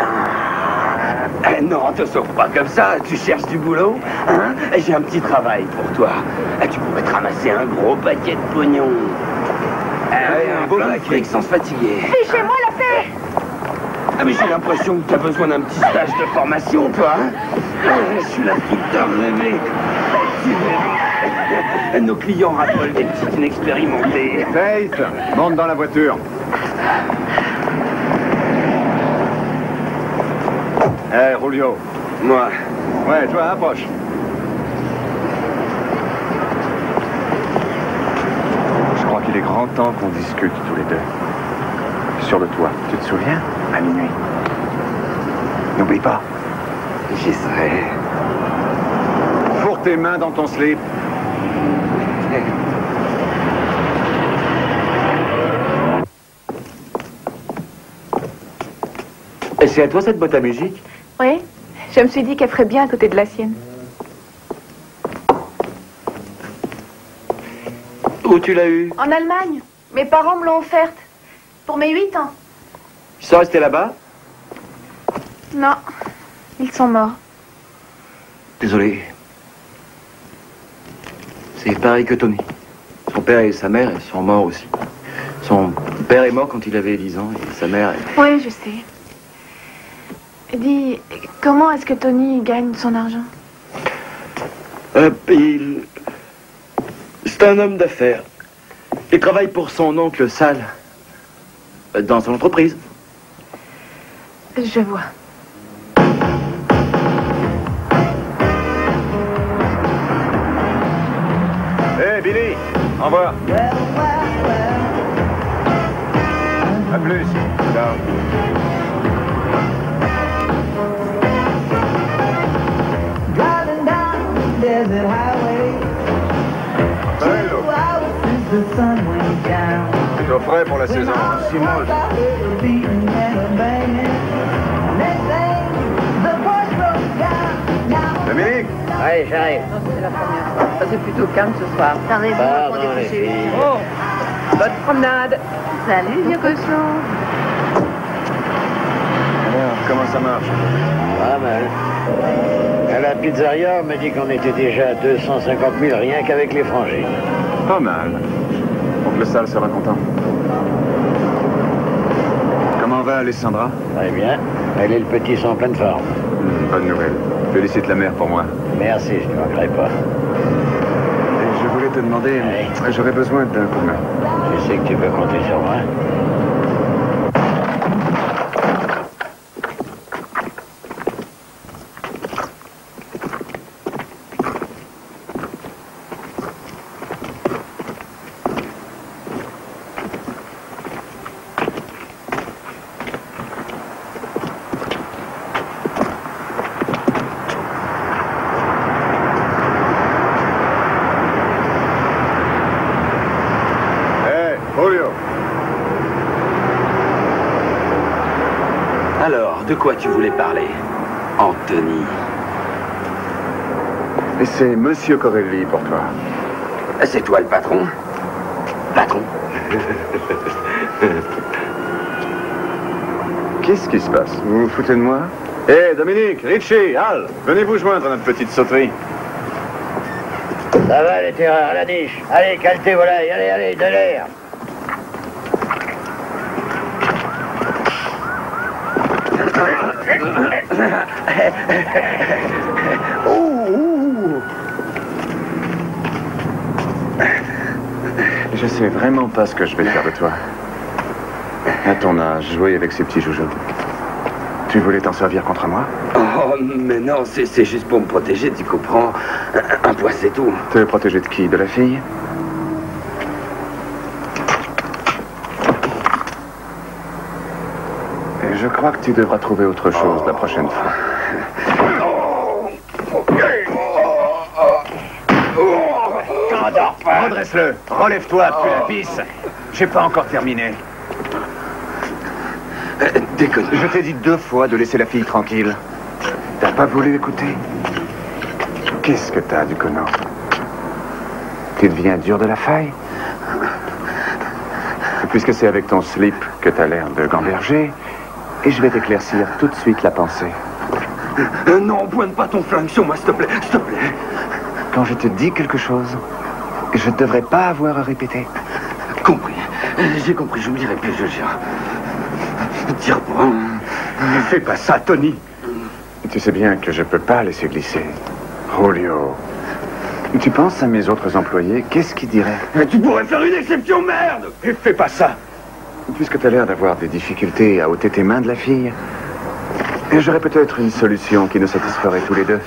Non, te sauve pas comme ça. Tu cherches du boulot? Hein? J'ai un petit travail pour toi. Tu pourrais te ramasser un gros paquet de pognon. Un beau fric sans se fatiguer. Fichez-moi la paix! Mais j'ai l'impression que tu as besoin d'un petit stage de formation, toi. Je suis l'instructeur rêvé. Tu verras. Nos clients raffolent des petites inexpérimentées. Faith, monte dans la voiture. Hé, Julio. Moi. Ouais, toi, approche. Je crois qu'il est grand temps qu'on discute tous les deux. Sur le toit, tu te souviens? À minuit. N'oublie pas. J'y serai. Fourre tes mains dans ton slip. Et c'est à toi cette boîte à musique? Oui, je me suis dit qu'elle ferait bien à côté de la sienne. Où tu l'as eue? En Allemagne. Mes parents me l'ont offerte. Pour mes 8 ans. Tu sens rester là-bas? Non, ils sont morts. Désolé. C'est pareil que Tony. Son père et sa mère sont morts aussi. Son père est mort quand il avait 10 ans et sa mère est... Oui, je sais. Dis, comment est-ce que Tony gagne son argent? C'est un homme d'affaires. Il travaille pour son oncle Sal. Dans son entreprise. Je vois. Hé, Billy, au revoir. À plus. Ciao. Driving down the desert highway. 2 hours since the sun went down. Plutôt frais pour la saison. 6 mois. Dominique? Ouais, j'arrive. Non, c'est la première fois. Ça, c'est plutôt calme ce soir. Pardon, les filles. Oh, bonne promenade. Salut, vieux cochon. Alors, comment ça marche? Pas mal. À la pizzeria, on m'a dit qu'on était déjà à 250 000 rien qu'avec les frangines. Pas mal. Oncle Sal sera content. Comment va Alessandra? Très bien. Elle et le petit sont en pleine forme. Bonne nouvelle. Félicite la mère pour moi. Merci, je ne manquerai pas. Et je voulais te demander, j'aurais besoin d'un coup de main. Je sais que tu peux compter sur moi. de quoi tu voulais parler, Anthony? Et c'est Monsieur Corelli pour toi. C'est toi le patron? Patron? Qu'est-ce qui se passe? Vous vous foutez de moi? Hé, Dominique, Richie, Al, venez vous joindre à notre petite sauterie. Ça va, les terreurs, la niche. Allez, caltez tes volailles, allez, allez, de l'air. Je sais vraiment pas ce que je vais faire de toi. À ton âge, jouer avec ces petits joujoux. Tu voulais t'en servir contre moi? Oh, mais non, c'est juste pour me protéger, tu comprends? Un poids, c'est tout. Te protéger de qui? De la fille? Et je crois que tu devras trouver autre chose la prochaine fois. T'endors pas. Redresse-le. Relève-toi, puis la pisse. J'ai pas encore terminé. Déconne. Je t'ai dit 2 fois de laisser la fille tranquille. T'as pas voulu écouter? Qu'est-ce que t'as du connant? Tu deviens dur de la faille? Puisque c'est avec ton slip que t'as l'air de gamberger, et je vais t'éclaircir tout de suite la pensée. Non, pointe pas ton flingue sur moi, s'il te plaît, s'il te plaît. Quand je te dis quelque chose, je ne devrais pas avoir à répéter. Compris. J'ai compris, je n'oublierai plus, je jure. Tire pas. Fais pas ça, Tony. Tu sais bien que je peux pas laisser glisser. Julio, tu penses à mes autres employés, qu'est-ce qu'ils diraient? Mais tu pourrais faire une exception, merde! Et fais pas ça. Puisque tu as l'air d'avoir des difficultés à ôter tes mains de la fille, j'aurais peut-être une solution qui nous satisferait tous les deux.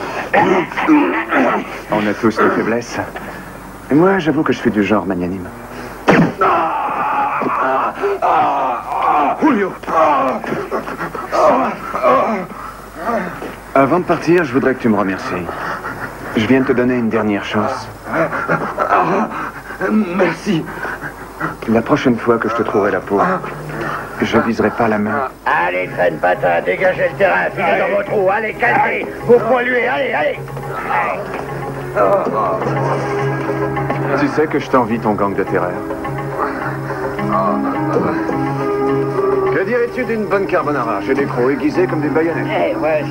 On a tous des faiblesses. Et moi, j'avoue que je suis du genre magnanime. Julio. Avant de partir, je voudrais que tu me remercies. Je viens de te donner une dernière chance. Merci. La prochaine fois que je te trouverai la peau, je viserai pas la main. Allez, traîne patin, dégagez le terrain, filez dans vos trous, allez, calmez, vous polluez, allez, allez. Tu sais que je t'envie ton gang de terreur. Que dirais-tu d'une bonne carbonara? J'ai des crocs aiguisés comme des baïonnettes. Eh, voici.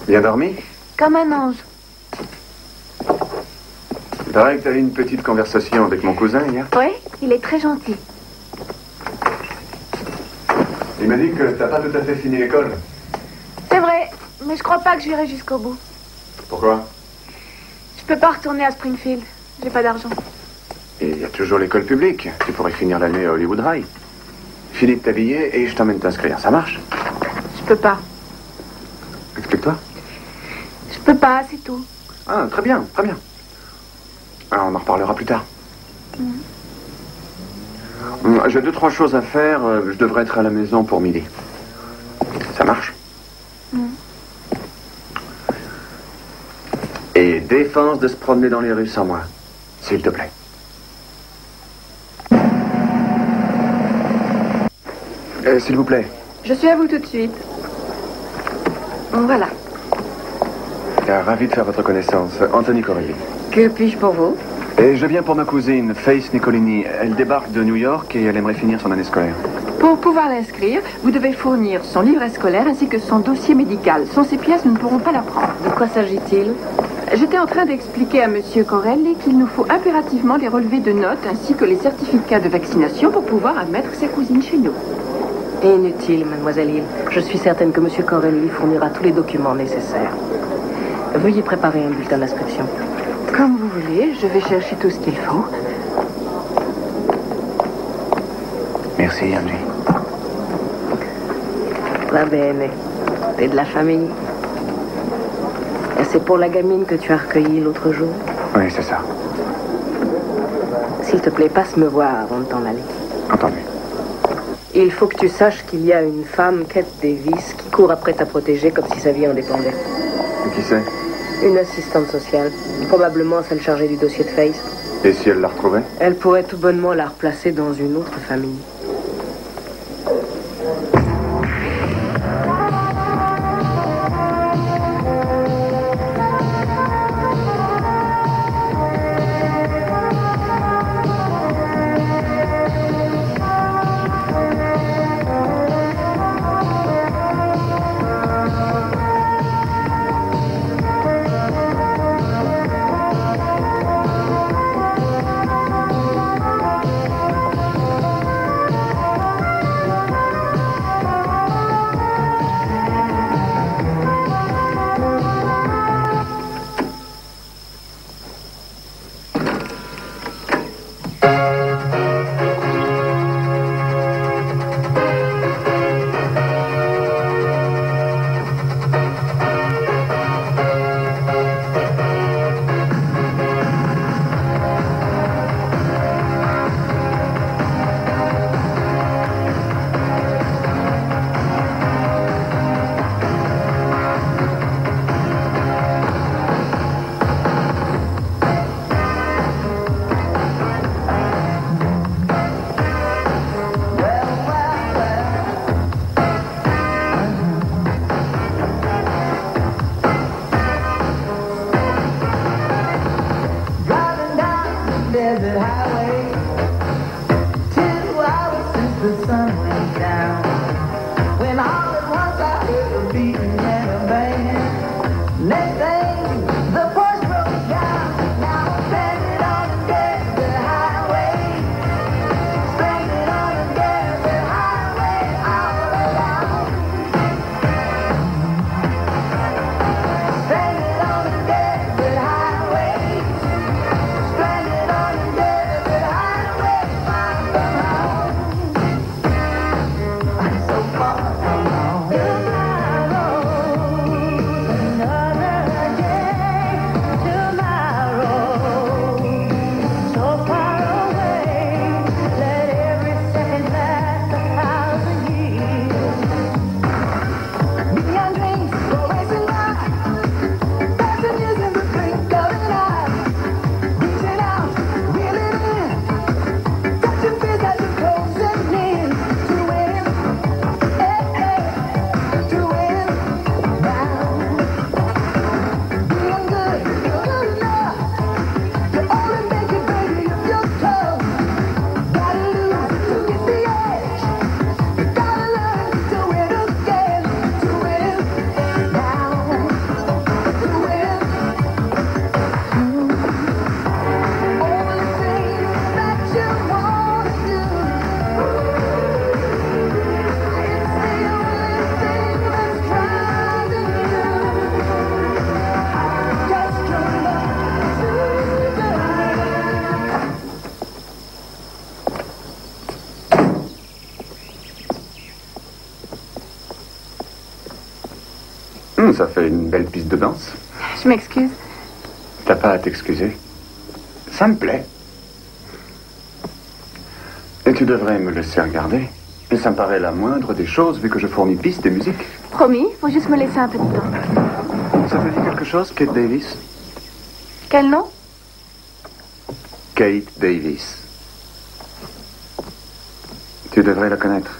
Bien dormi? Comme un ange. Il paraît que tu as eu une petite conversation avec mon cousin hier. Oui, il est très gentil. Il m'a dit que t'as pas tout à fait fini l'école. C'est vrai, mais je crois pas que j'irai jusqu'au bout. Pourquoi? Je peux pas retourner à Springfield. J'ai pas d'argent. Et il y a toujours l'école publique. Tu pourrais finir l'année à Hollywood High. Philippe t'habiller et je t'emmène t'inscrire. Ça marche? Je peux pas. Explique-toi. Je peux pas, c'est tout. Ah, très bien, très bien. Alors, on en reparlera plus tard. J'ai 2-3 choses à faire. Je devrais être à la maison pour midi. Ça marche? Et défense de se promener dans les rues sans moi. S'il te plaît. S'il vous plaît. Je suis à vous tout de suite. Voilà. Ravi de faire votre connaissance. Anthony Corelli. Que puis-je pour vous? Et je viens pour ma cousine, Faith Nicolini. Elle débarque de New York et elle aimerait finir son année scolaire. Pour pouvoir l'inscrire, vous devez fournir son livret scolaire ainsi que son dossier médical. Sans ces pièces, nous ne pourrons pas la prendre. De quoi s'agit-il? J'étais en train d'expliquer à Monsieur Corelli qu'il nous faut impérativement les relevés de notes ainsi que les certificats de vaccination pour pouvoir admettre sa cousine chez nous. Inutile, mademoiselle Hill. Je suis certaine que Monsieur Corelli fournira tous les documents nécessaires. Veuillez préparer un bulletin d'inscription. Comme vous voulez, je vais chercher tout ce qu'il faut. Merci, Angie. Va bene. T'es de la famille. Et c'est pour la gamine que tu as recueilli l'autre jour? Oui, c'est ça. S'il te plaît, passe me voir avant de t'en aller. Entendu. Il faut que tu saches qu'il y a une femme, Kate Davis, qui court après ta protégée comme si sa vie en dépendait. Qui c'est? Une assistante sociale. Probablement celle chargée du dossier de Face. Et si elle l'a retrouvée? Elle pourrait tout bonnement la replacer dans une autre famille. Ça fait une belle piste de danse. Je m'excuse. T'as pas à t'excuser. Ça me plaît. Et tu devrais me laisser regarder. Et ça me paraît la moindre des choses vu que je fournis piste et musique. Promis, faut juste me laisser un peu de temps. Ça te dit quelque chose, Kate Davis? Quel nom? Kate Davis. Tu devrais la connaître.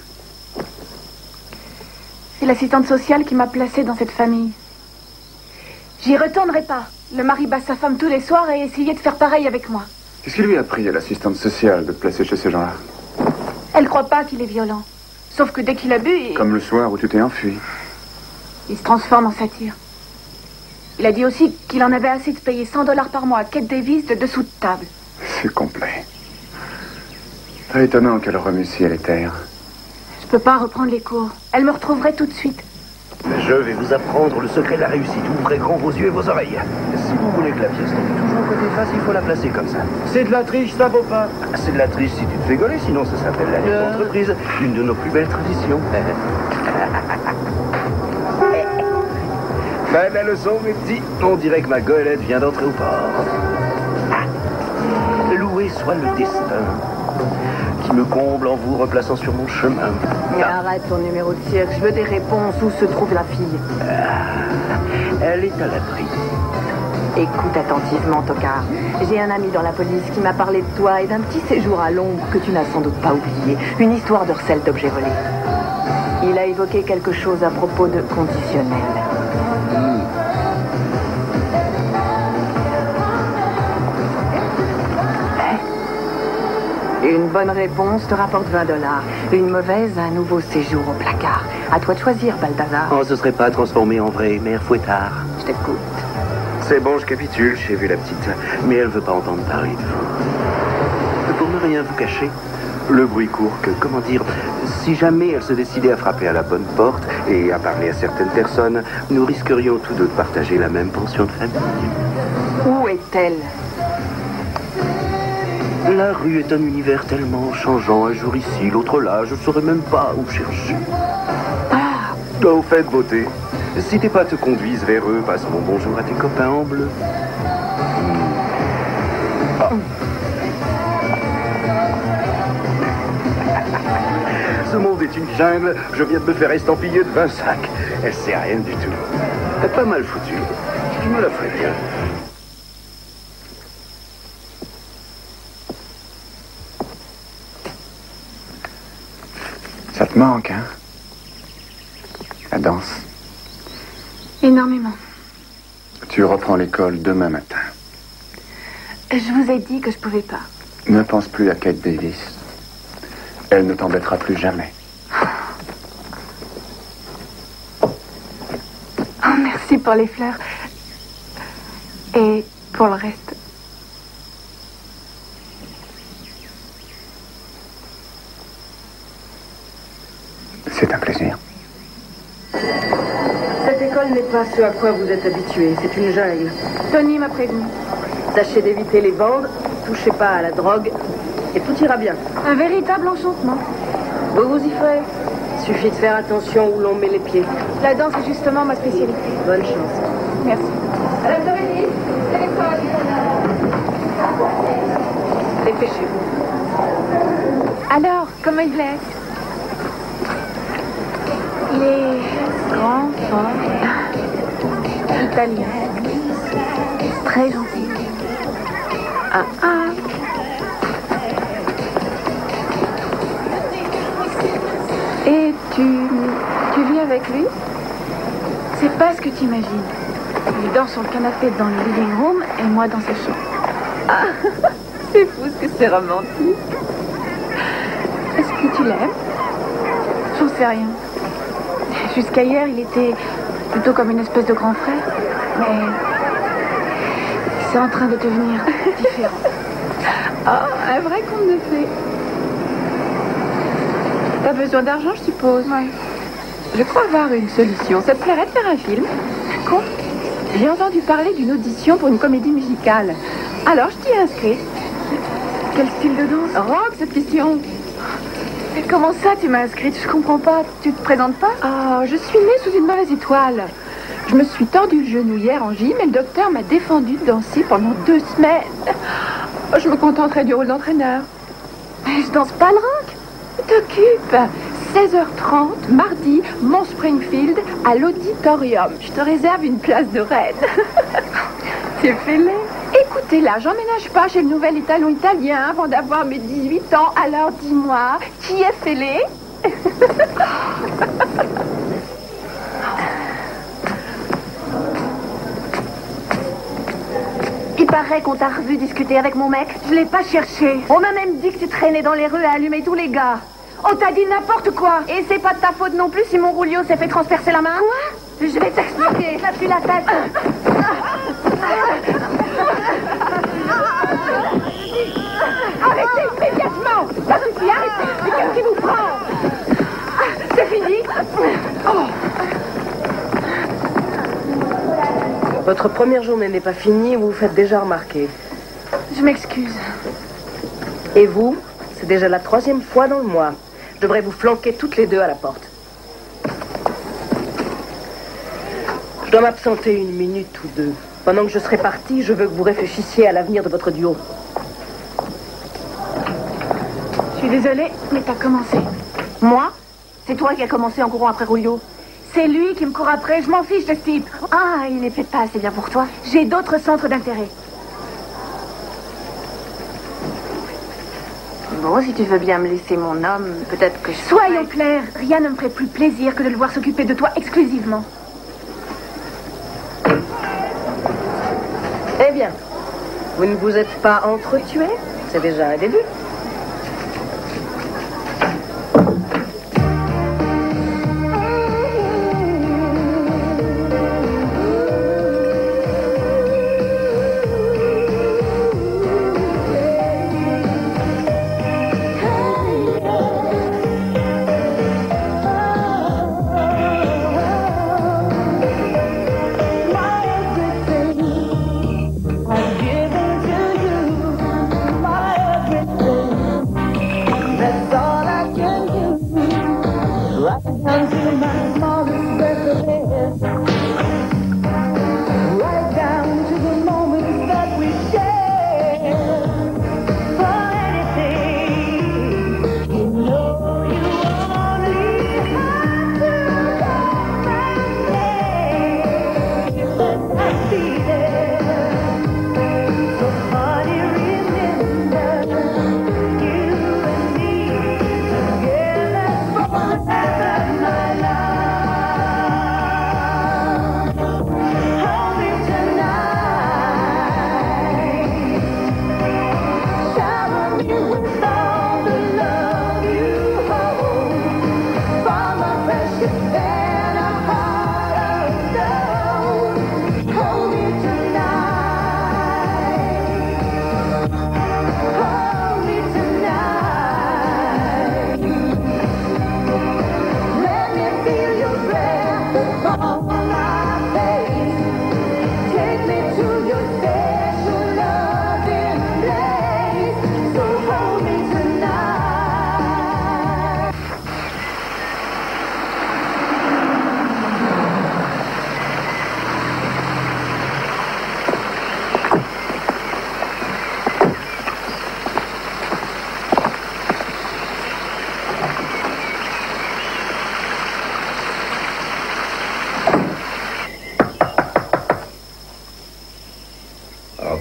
C'est l'assistante sociale qui m'a placée dans cette famille. J'y retournerai pas. Le mari bat sa femme tous les soirs et essayait de faire pareil avec moi. Qu'est-ce qui lui a pris à l'assistante sociale de te placer chez ces gens-là? Elle croit pas qu'il est violent. Sauf que dès qu'il a bu, Comme le soir où tu t'es enfui. il se transforme en satyre. Il a dit aussi qu'il en avait assez de payer $100 par mois à Kate Davis de dessous de table. C'est complet. Pas étonnant qu'elle remue ciel et terre. Je peux pas reprendre les cours. Elle me retrouverait tout de suite. Je vais vous apprendre le secret de la réussite. Ouvrez grand vos yeux et vos oreilles. Si vous voulez que la pièce tombe toujours côté face, il faut la placer comme ça. C'est de la triche, ça vaut pas. C'est de la triche si tu te fais gauler, sinon ça s'appelle la libre entreprise. Une de nos plus belles traditions. Ben, la leçon, mes petits. On dirait que ma goélette vient d'entrer au port. Loué soit le destin qui me comble en vous replaçant sur mon chemin. Mais arrête ton numéro de cirque, je veux des réponses. Où se trouve la fille? Elle est à l'abri. Écoute attentivement, Tocard. J'ai un ami dans la police qui m'a parlé de toi et d'un petit séjour à Londres que tu n'as sans doute pas oublié. Une histoire de recel d'objets volés. Il a évoqué quelque chose à propos de conditionnel. Une bonne réponse te rapporte 20 $. Une mauvaise, un nouveau séjour au placard. À toi de choisir, Balthazar. Oh, ce serait pas transformé en vrai, mère Fouettard. Je t'écoute. C'est bon, je capitule, j'ai vu la petite. Mais elle veut pas entendre parler de vous. Pour ne rien vous cacher, le bruit court que, comment dire, si jamais elle se décidait à frapper à la bonne porte et à parler à certaines personnes, nous risquerions tous deux de partager la même pension de famille. Où est-elle? La rue est un univers tellement changeant, un jour ici, l'autre là, je ne saurais même pas où chercher. Ah! Au fait, beauté, si tes pas te conduisent vers eux, passe mon bonjour à tes copains en bleu. Ah. Ce monde est une jungle, je viens de me faire estampiller de 20 sacs. Elle sait rien du tout. Pas mal foutu. Je me la ferai bien. Ça te manque, hein? La danse. Énormément. Tu reprends l'école demain matin. Je vous ai dit que je pouvais pas. Ne pense plus à Kate Davis. Elle ne t'embêtera plus jamais. Oh, merci pour les fleurs. Et pour le reste. C'est un plaisir. Cette école n'est pas ce à quoi vous êtes habitués. C'est une jungle. Tony m'a prévenu. Tâchez d'éviter les bandes, touchez pas à la drogue, et tout ira bien. Un véritable enchantement. Vous y ferez. Suffit de faire attention où l'on met les pieds. La danse est justement ma spécialité. Bonne chance. Merci. Madame Dorélie, téléphone. Dépêchez-vous. Alors, comment il est? Il est grand, fort, italien, très gentil. Et tu vis avec lui? C'est pas ce que tu imagines. Il dort sur le canapé dans le living room et moi dans sa chambre. Ah, c'est fou ce que c'est romantique. Est-ce que tu l'aimes? J'en sais rien. Jusqu'à hier, il était plutôt comme une espèce de grand frère. Mais c'est en train de devenir différent. Oh, un vrai conte de fées. T'as besoin d'argent, je suppose? Oui. Je crois avoir une solution. Ça te plairait de faire un film? Quoi? J'ai entendu parler d'une audition pour une comédie musicale. Alors, je t'y ai inscrite. Quel style de danse? Rock, cette question. Mais comment ça, tu m'as inscrite? Je comprends pas. Tu te présentes pas? Ah, je suis née sous une mauvaise étoile. Je me suis tordu le genou hier en gym et le docteur m'a défendu de danser pendant 2 semaines. Oh, je me contenterai du rôle d'entraîneur. Mais je danse pas le rock. T'occupe. 16h30, mardi, Mont Springfield, à l'auditorium. Je te réserve une place de reine. T'es fêlé. Écoutez là, j'emménage pas chez le nouvel étalon italien avant d'avoir mes 18 ans. Alors dis-moi, qui est fêlé? Il paraît qu'on t'a revu discuter avec mon mec. Je l'ai pas cherché. On m'a même dit que tu traînais dans les rues à allumer tous les gars. On t'a dit n'importe quoi. Et c'est pas de ta faute non plus si mon rouleau s'est fait transpercer la main. Quoi? Je vais t'expliquer. Lâche-lui la tête. Arrêtez immédiatement. Ça suffit, arrêtez. Mais qu'est-ce qui vous prend? C'est fini. Oh. Votre première journée n'est pas finie, vous vous faites déjà remarquer. Je m'excuse. Et vous, c'est déjà la 3e fois dans le mois. Je devrais vous flanquer toutes les deux à la porte. Je dois m'absenter 1 minute ou 2. Pendant que je serai partie, je veux que vous réfléchissiez à l'avenir de votre duo. Je suis désolée, mais t'as commencé. Moi? C'est toi qui as commencé en courant après Rouillot. C'est lui qui me court après, je m'en fiche de ce type. Ah, il n'est peut-être pas assez bien pour toi. J'ai d'autres centres d'intérêt. Bon, si tu veux bien me laisser mon homme, peut-être que je... Soyons clairs, rien ne me ferait plus plaisir que de le voir s'occuper de toi exclusivement. Eh bien, vous ne vous êtes pas entretués? C'est déjà un début.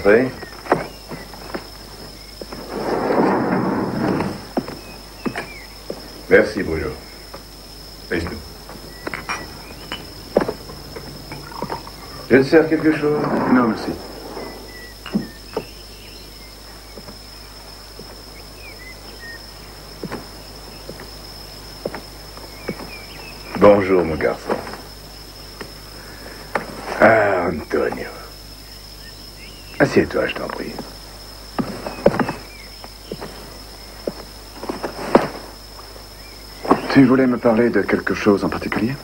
Entrez. Merci, Bruno. Laisse-nous. Je te sers quelque chose? Non, merci. Bonjour, mon garçon. Ah, Antonio. Assieds-toi, je t'en prie. Tu voulais me parler de quelque chose en particulier?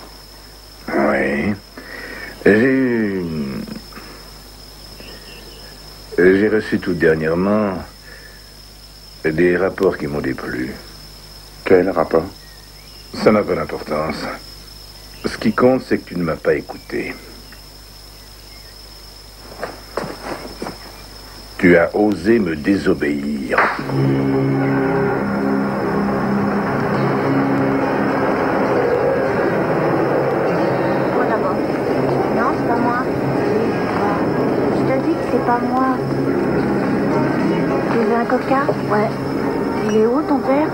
Oui. J'ai reçu tout dernièrement des rapports qui m'ont déplu. Quel rapport? Ça n'a pas d'importance. Ce qui compte, c'est que tu ne m'as pas écouté. Tu as osé me désobéir. Non, c'est pas moi. Je te dis que c'est pas moi. Tu veux un coca? Ouais. Il est où ton père?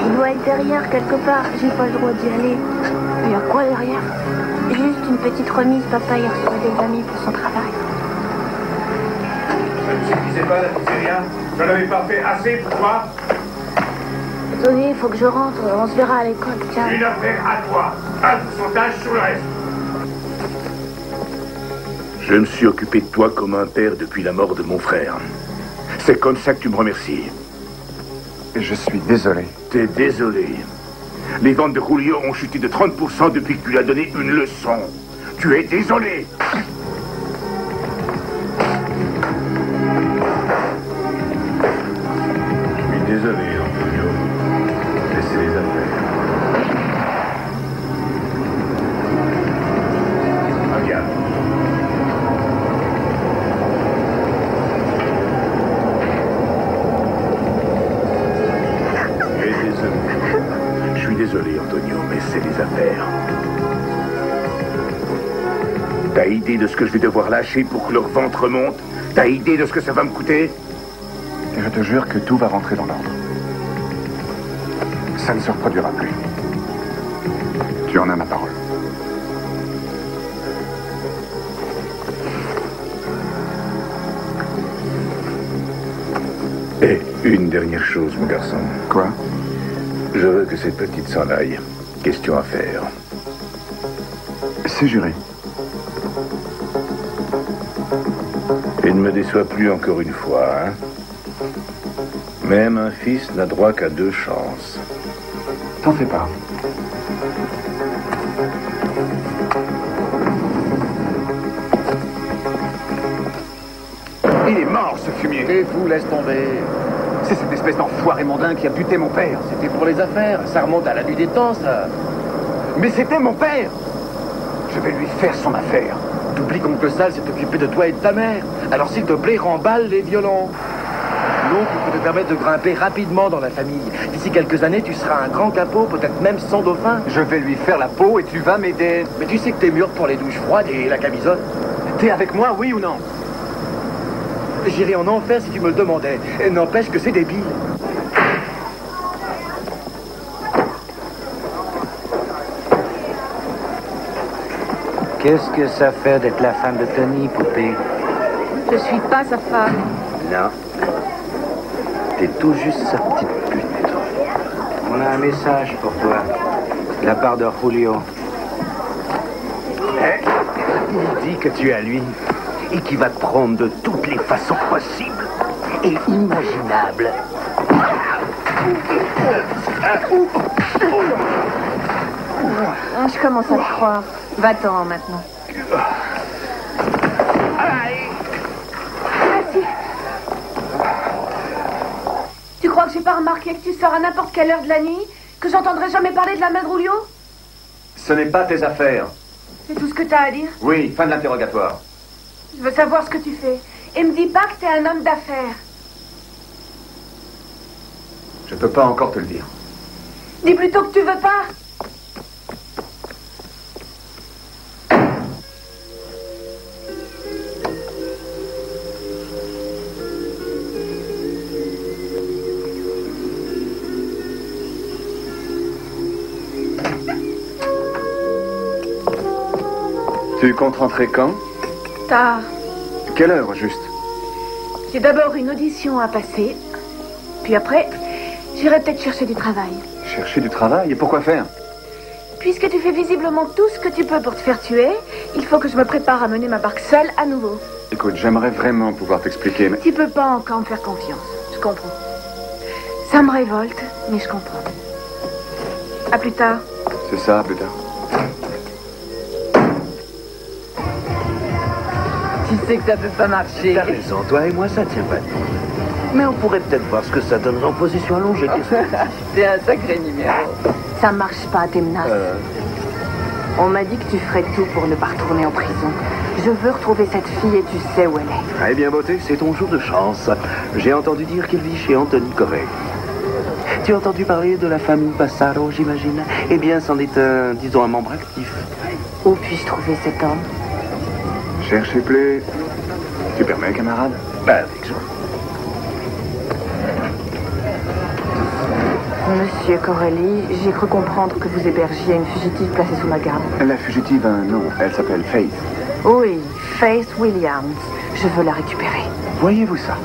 Il doit être derrière quelque part. J'ai pas le droit d'y aller. Il y a quoi derrière? Juste une petite remise. Papa, il reçoit des amis pour son travail. Ça ne suffisait pas, la pizzeria? Je n'avais pas fait assez pour toi? Tony, il faut que je rentre. On se verra à l'école. Tiens. Une affaire à toi. Un pourcentage sur le reste. Je me suis occupé de toi comme un père depuis la mort de mon frère. C'est comme ça que tu me remercies. Je suis désolé. T'es désolé. Les ventes de Julio ont chuté de 30% depuis que tu lui as donné une leçon. Tu es désolé. Je suis désolé, Antonio. Laissez les affaires. Regarde. Je suis désolé, Antonio, mais c'est les affaires. T'as idée de ce que je vais devoir lâcher pour que leur ventre monte? T'as idée de ce que ça va me coûter? Et je te jure que tout va rentrer dans l'ordre. Ça ne se reproduira plus. Tu en as ma parole. Et une dernière chose, mon garçon. Quoi? Je veux que cette petite s'en aille. Question à faire. C'est juré. Et ne me déçois plus encore une fois, hein? Même un fils n'a droit qu'à 2 chances. T'en fais pas. Il est mort, ce fumier. Et vous, laisse tomber. C'est cette espèce d'enfoiré mondain qui a buté mon père. C'était pour les affaires. Ça remonte à la nuit des temps, ça. Mais c'était mon père. Je vais lui faire son affaire. T'oublies qu'oncle Sal s'est occupé de toi et de ta mère. Alors s'il te plaît, remballe les violons. L'oncle peut te permettre de grimper rapidement dans la famille. D'ici quelques années, tu seras un grand capot, peut-être même sans dauphin. Je vais lui faire la peau et tu vas m'aider. Mais tu sais que t'es mûr pour les douches froides et la camisole. T'es avec moi, oui ou non? J'irai en enfer si tu me le demandais. Et n'empêche que c'est débile. Qu'est-ce que ça fait d'être la femme de Tony, poupée? Je suis pas sa femme. Non. T'es tout juste sa petite pute. On a un message pour toi. De la part de Julio. Il dit que tu es à lui. Et qu'il va te prendre de toutes les façons possibles et imaginables. Je commence à te croire. Va-t'en maintenant. Merci. Tu crois que j'ai pas remarqué que tu sors à n'importe quelle heure de la nuit? Que j'entendrai jamais parler de la main de Julio? Ce n'est pas tes affaires. C'est tout ce que t'as à dire? Oui, fin de l'interrogatoire. Je veux savoir ce que tu fais. Et me dis pas que t'es un homme d'affaires. Je peux pas encore te le dire. Dis plutôt que tu veux pas. Tu comptes rentrer quand? Tard. Quelle heure, juste? J'ai d'abord une audition à passer. Puis après, j'irai peut-être chercher du travail. Chercher du travail? Et pourquoi faire? Puisque tu fais visiblement tout ce que tu peux pour te faire tuer, il faut que je me prépare à mener ma barque seule à nouveau. Écoute, j'aimerais vraiment pouvoir t'expliquer, mais... Tu peux pas encore me faire confiance. Je comprends. Ça me révolte, mais je comprends. À plus tard. C'est ça, plus tard. Tu sais que ça peut pas marcher. T'as raison, toi et moi, ça tient pas de bon. Mais on pourrait peut-être voir ce que ça donnerait en position allongée. C'est un sacré numéro. Ça marche pas, t'es menace. On m'a dit que tu ferais tout pour ne pas retourner en prison. Je veux retrouver cette fille et tu sais où elle est. Eh bien, beauté, c'est ton jour de chance. J'ai entendu dire qu'elle vit chez Anthony Correy. Tu as entendu parler de la famille Passaro, j'imagine? Eh bien, c'en est un, disons, un membre actif. Où puis-je trouver cet homme? Cherchez plus. Tu permets, camarade? Ben, avec joie. Monsieur Corelli, j'ai cru comprendre que vous hébergiez une fugitive placée sous ma garde. La fugitive a un nom. Elle s'appelle Faith. Oui, Faith Williams. Je veux la récupérer. Voyez-vous ça?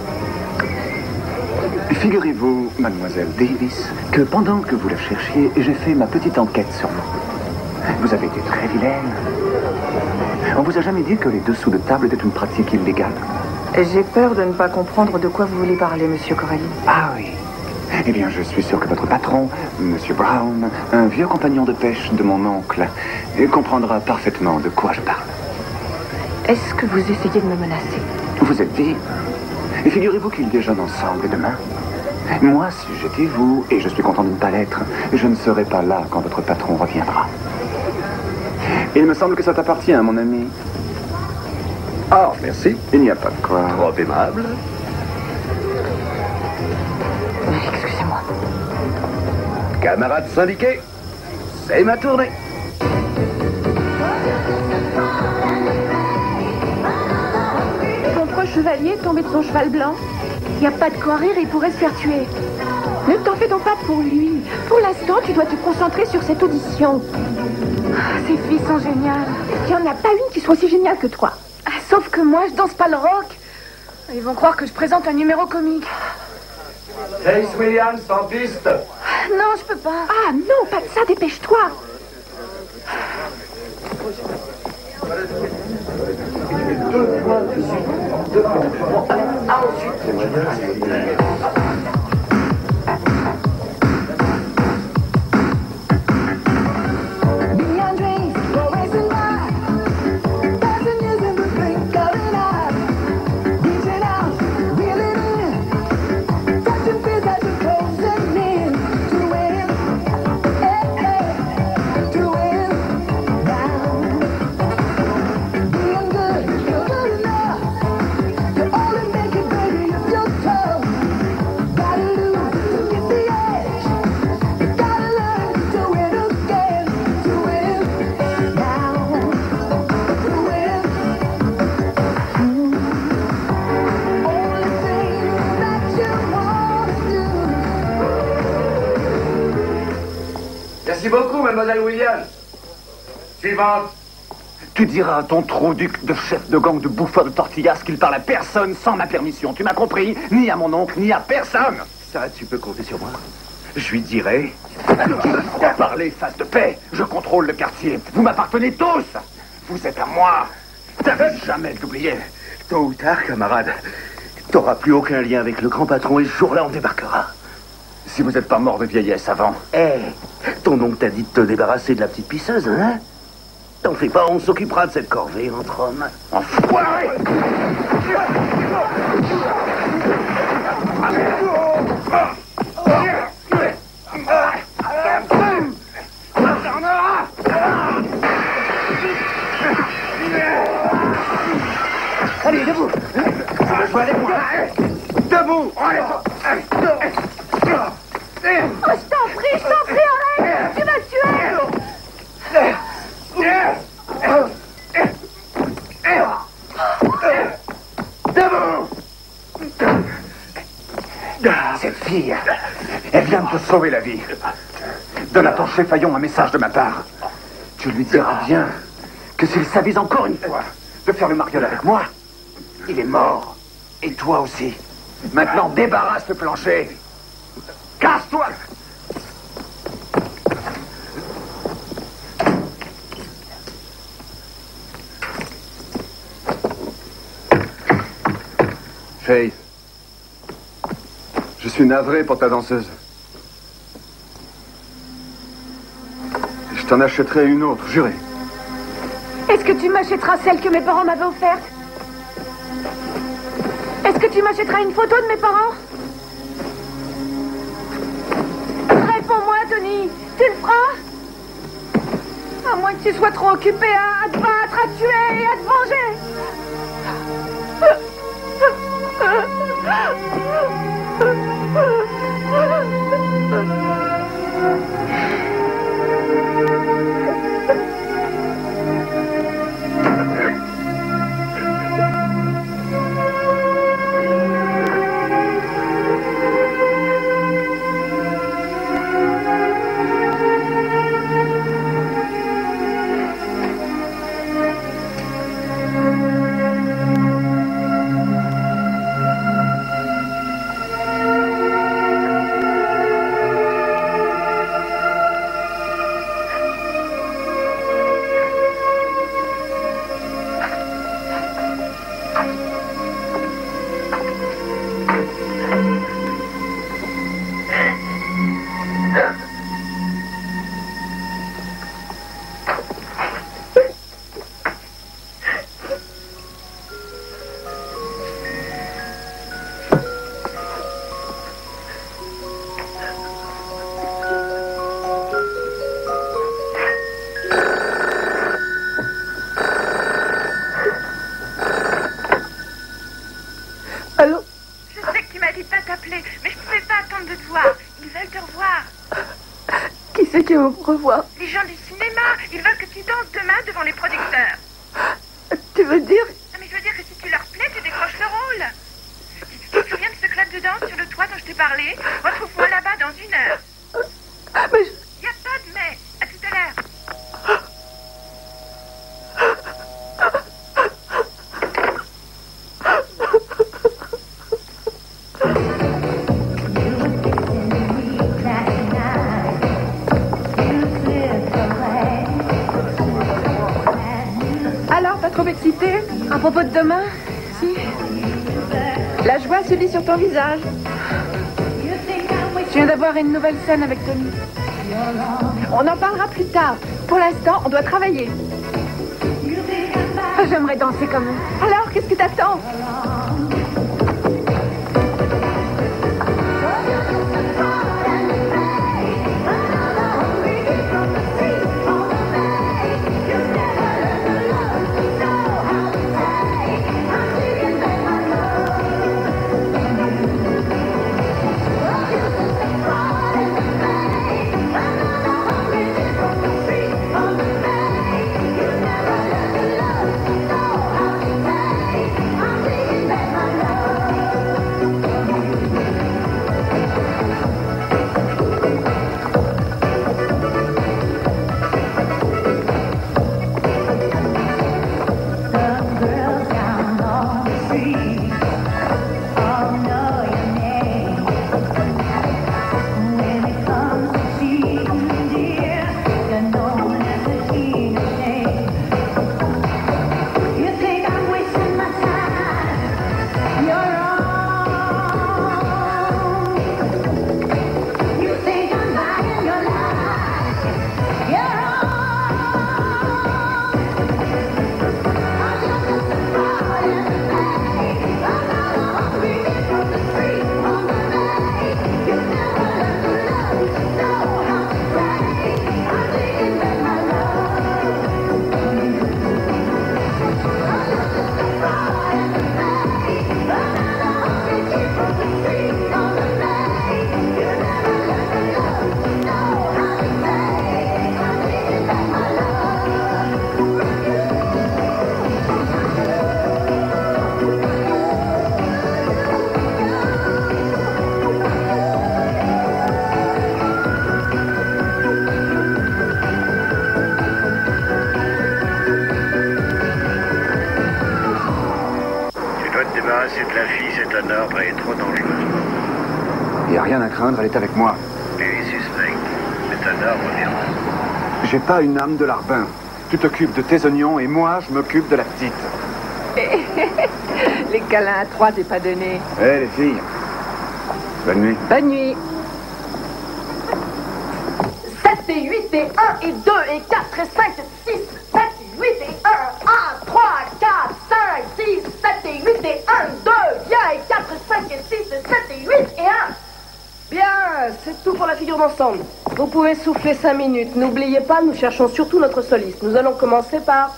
Figurez-vous, mademoiselle Davis, que pendant que vous la cherchiez, j'ai fait ma petite enquête sur vous. Vous avez été très vilaine. On vous a jamais dit que les dessous de table étaient une pratique illégale? J'ai peur de ne pas comprendre de quoi vous voulez parler, monsieur Corelli. Ah oui. Eh bien, je suis sûr que votre patron, monsieur Brown, un vieux compagnon de pêche de mon oncle, comprendra parfaitement de quoi je parle. Est-ce que vous essayez de me menacer? Vous êtes vive. Et figurez-vous qu'ils déjeunent ensemble demain. Moi, si j'étais vous, et je suis content de ne pas l'être, je ne serais pas là quand votre patron reviendra. Il me semble que ça t'appartient, mon ami. Ah, merci. Il n'y a pas de quoi. Trop aimable. Excusez-moi. Camarades syndiqués, c'est ma tournée. chevalier est tombé de son cheval blanc. Il n'y a pas de quoi rire, il pourrait se faire tuer. Ne t'en fais donc pas pour lui. Pour l'instant, tu dois te concentrer sur cette audition. Ces filles sont géniales. Il n'y en a pas une qui soit aussi géniale que toi. Sauf que moi, je danse pas le rock. Ils vont croire que je présente un numéro comique. Grace Williams en piste. Non, je peux pas. Ah non, pas de ça, dépêche-toi. Merci beaucoup, mademoiselle Williams. Suivante. Tu diras à ton trop-duc de chef de gang de bouffeurs de tortillas qu'il parle à personne sans ma permission. Tu m'as compris? Ni à mon oncle, ni à personne. Ça, tu peux compter sur moi. Je lui dirai. Parlez, face de paix. Je contrôle le quartier. Vous m'appartenez tous. Vous êtes à moi. T'avais jamais de l'oublier. Tôt ou tard, camarade, t'auras plus aucun lien avec le grand patron et ce jour-là, on débarquera. Si vous n'êtes pas mort de vieillesse avant. Ton oncle t'a dit de te débarrasser de la petite pisseuse, hein? T'en fais pas, on s'occupera de cette corvée entre hommes. Enfoiré! Allez, debout! Tu veux jouer avec moi? Debout! Oh, je t'en prie, arrête! Tu vas le tuer! Debout! Cette fille, elle vient de te sauver la vie. Donne à ton chef Fayon un message de ma part. Tu lui diras bien que s'il s'avise encore une fois de faire le mariole avec moi, il est mort. Et toi aussi. Maintenant, débarrasse le plancher. Casse-toi! Faith, je suis navré pour ta danseuse. Je t'en achèterai une autre, juré. Est-ce que tu m'achèteras celle que mes parents m'avaient offerte? Est-ce que tu m'achèteras une photo de mes parents? Réponds-moi, Tony. Tu le feras? À moins que tu sois trop occupé à te battre, à tuer et à te venger. Revoir. Les gens du cinéma, ils veulent que tu danses demain devant les producteurs. Tu veux dire? Mais je veux dire que si tu leur plais, tu décroches le rôle. parler. Retrouve-moi là-bas dans 1 heure. Mais Y a pas de mais. À tout à l'heure. Alors, pas trop excitée à propos de demain? Si. La joie se lit sur ton visage. Je viens d'avoir une nouvelle scène avec Tony. On en parlera plus tard. Pour l'instant, on doit travailler. J'aimerais danser comme eux. Alors, qu'est-ce que t'attends? C'est de la fille, cet honneur, elle est trop dangereuse. Il n'y a rien à craindre, elle est avec moi. Et suspect. Cet honneur reviendra. J'ai pas une âme de larbin. Tu t'occupes de tes oignons et moi, je m'occupe de la petite. Les câlins à 3, t'es pas donné. Hé, les filles. Bonne nuit. Bonne nuit. 7 et 8 et 1 et 2 et 4 et 5 et 6, 7 et 8 et 1, 3, 4, 5, 6, 7 et 8 et 1, 2, bien et 4 et 5 et 6 et 7 et 8 et 1. Bien, c'est tout pour la figure d'ensemble. Vous pouvez souffler 5 minutes. N'oubliez pas, nous cherchons surtout notre soliste. Nous allons commencer par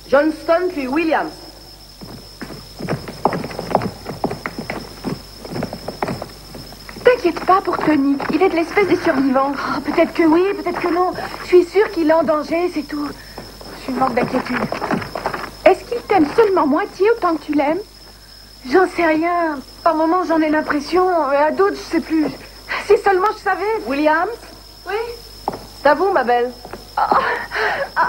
Johnston puis Williams. T'inquiète pas pour Tony. Il est de l'espèce des survivants. Oh, peut-être que oui, peut-être que non. Je suis sûre qu'il est en danger, c'est tout. Je suis morte d'inquiétude. Est-ce qu'il t'aime seulement moitié autant que tu l'aimes? J'en sais rien. Par moments, j'en ai l'impression. Et à d'autres, je sais plus. Si seulement je savais. Williams? Oui? C'est à vous, ma belle. Oh. Oh.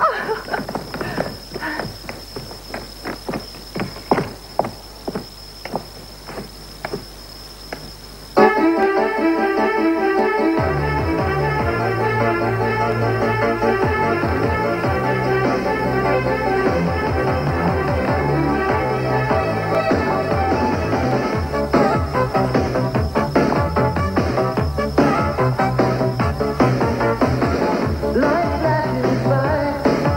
Life is fine.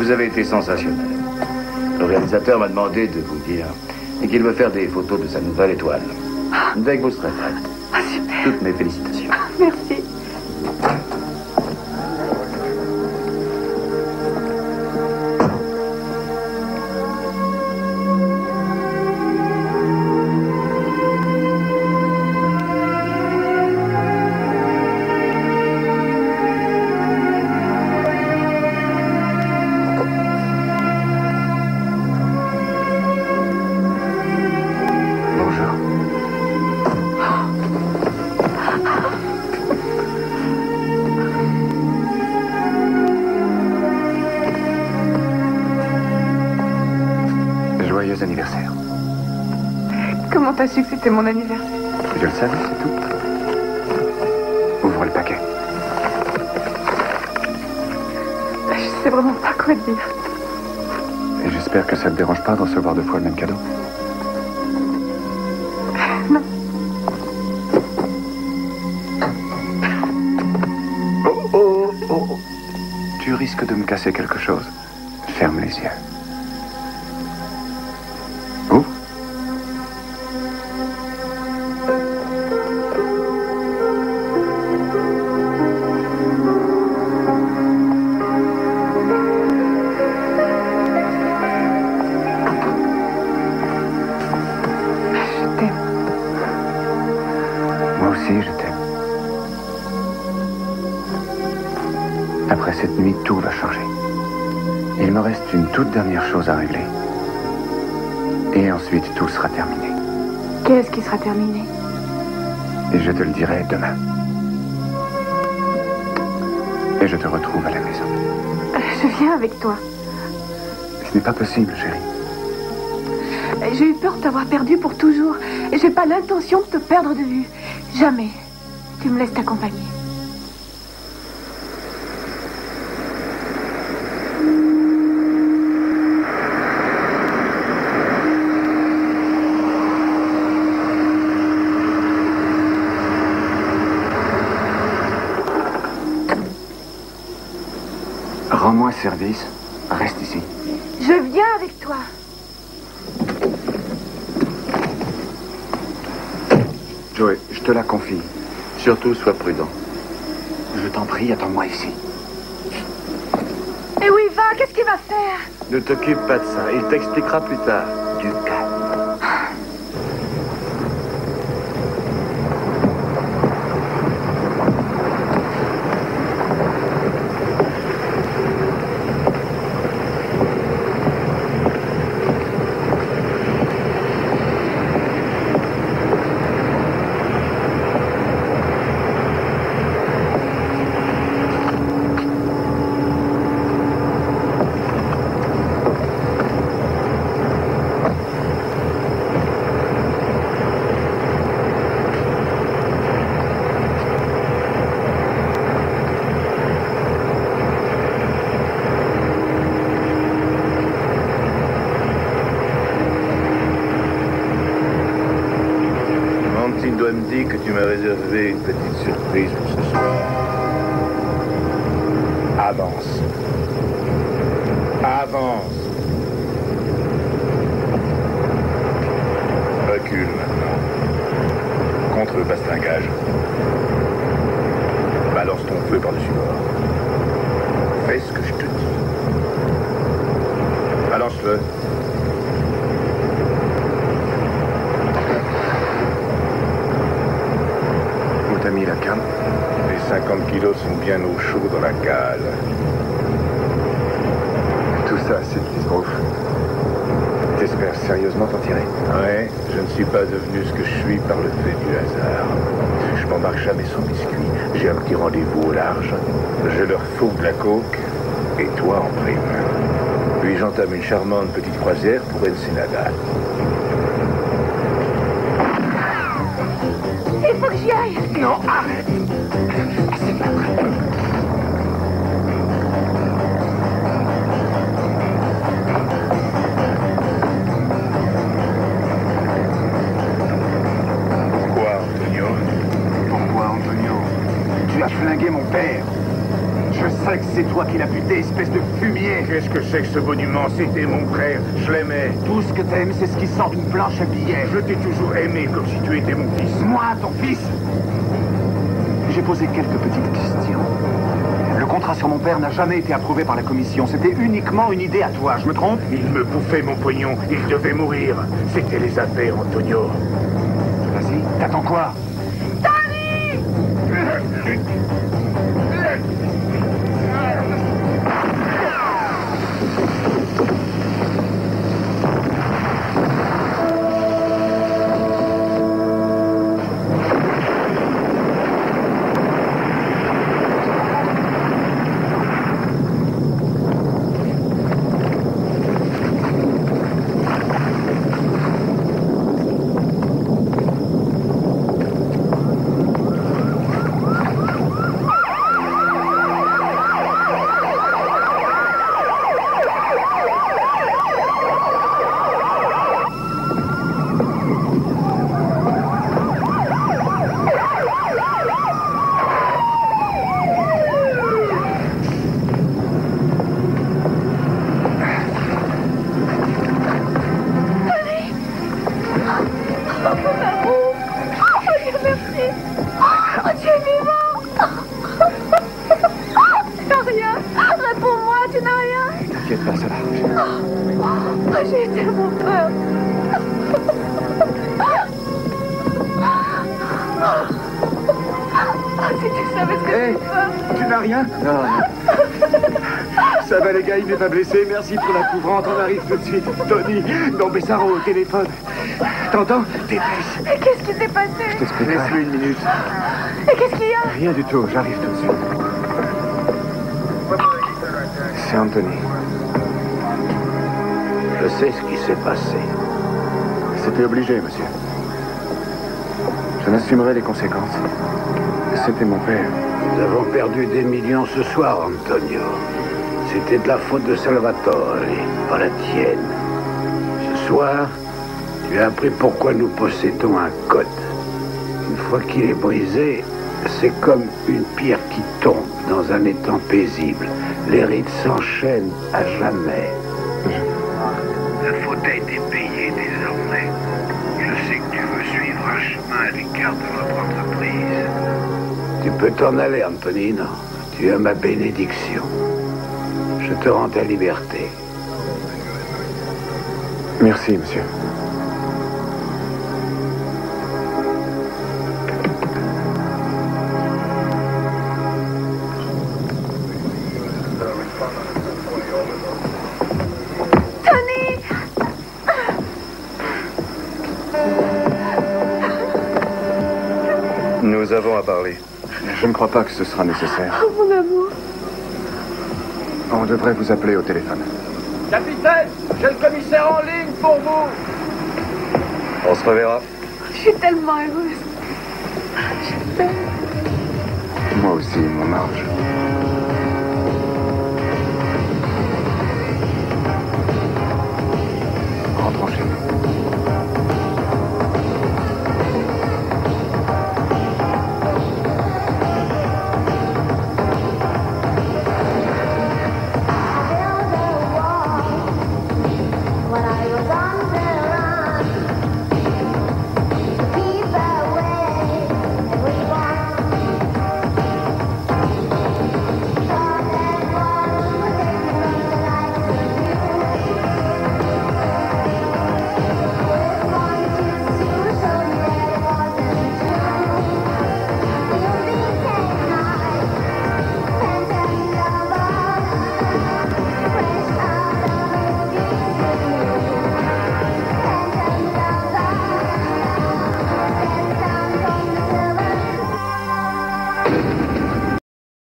Vous avez été sensationnel. Le réalisateur m'a demandé de vous dire et qu'il veut faire des photos de sa nouvelle étoile. Dès que vous serez prête. Ah, super. Toutes mes félicitations. Merci. Joyeux anniversaire. Comment t'as su que c'était mon anniversaire? Je le savais, c'est tout. Ouvre le paquet. Je sais vraiment pas quoi dire. Et j'espère que ça te dérange pas de recevoir 2 fois le même cadeau. Non. Oh. Tu risques de me casser quelque chose. Ferme les yeux. Ouvre. Moi aussi, je t'aime. Après cette nuit, tout va changer. Il me reste une toute dernière chose à régler. Et ensuite, tout sera terminé. Qu'est-ce qui sera terminé? Et je te le dirai demain. Et je te retrouve à la maison. Je viens avec toi. Ce n'est pas possible, chérie. J'ai eu peur de t'avoir perdu pour toujours. Et j'ai pas l'intention de te perdre de vue. Jamais. Tu me laisses t'accompagner. Rends-moi service. Reste ici. Je viens avec toi. Joey, je te la confie. Surtout, sois prudent. Je t'en prie, attends-moi ici. Et où il va? Qu'est-ce qu'il va faire? Ne t'occupe pas de ça. Il t'expliquera plus tard. Du calme. Mantine doit me dire que tu m'as réservé une petite surprise pour ce soir. Avance. Avance. Recule maintenant. Contre le bastingage. Balance ton feu par-dessus bord. Fais ce que je te dis. Balance-le. Où t'as mis la canne? Les 50 kilos sont bien au chaud dans la cale. Tout ça, c'est de l'isbrouf. T'espères sérieusement t'en tirer? Ouais, je ne suis pas devenu ce que je suis par le fait du hasard. Je m'embarque jamais sans biscuit. J'ai un petit rendez-vous au large. Je leur fourgue de la coke et toi en prime. Puis j'entame une charmante petite croisière pour Ensenada. Il faut que j'y aille. Non, arrête. C'est pas vrai. Pourquoi, Antonio? Pourquoi, Antonio? Tu as flingué mon père. Je Je sais que c'est toi qui l'as buté, espèce de fumier. Qu'est-ce que c'est que ce monument? C'était mon frère, je l'aimais. Tout ce que t'aimes, c'est ce qui sort d'une planche à billets. Je t'ai toujours aimé comme si tu étais mon fils. Moi, ton fils? J'ai posé quelques petites questions. Le contrat sur mon père n'a jamais été approuvé par la commission. C'était uniquement une idée à toi, je me trompe? Il me bouffait mon pognon, il devait mourir. C'était les affaires, Antonio. Vas-y, t'attends quoi? Tony! J'ai tellement peur. Si tu savais ce que Hey, tu n'as rien? Non. Ça va les gars, il n'est pas blessé. Merci pour la couvrante. On arrive tout de suite. Tony, non Bessaro au téléphone. T'entends? Dépêche. Mais qu'est-ce qui s'est passé? Je t'expliquerai. Laisse-le une minute. Et qu'est-ce qu'il y a? Rien du tout, j'arrive tout de suite. C'est Anthony. Je sais ce qui s'est passé. C'était obligé, monsieur. Je n'assumerai les conséquences. C'était mon père. Nous avons perdu des millions ce soir, Antonio. C'était de la faute de Salvatore, pas la tienne. Ce soir, tu as appris pourquoi nous possédons un code. Une fois qu'il est brisé, c'est comme une pierre qui tombe dans un étang paisible. Les rites s'enchaînent à jamais. La faute a été payée désormais. Je sais que tu veux suivre un chemin à l'écart de notre entreprise. Tu peux t'en aller, Antonino. Tu as ma bénédiction. Je te rends ta liberté. Merci, monsieur. Nous avons à parler. Je ne crois pas que ce sera nécessaire. Oh, mon amour. On devrait vous appeler au téléphone. Capitaine, j'ai le commissaire en ligne pour vous. On se reverra. Je suis tellement heureuse. Je t'aime. Moi aussi, mon ange.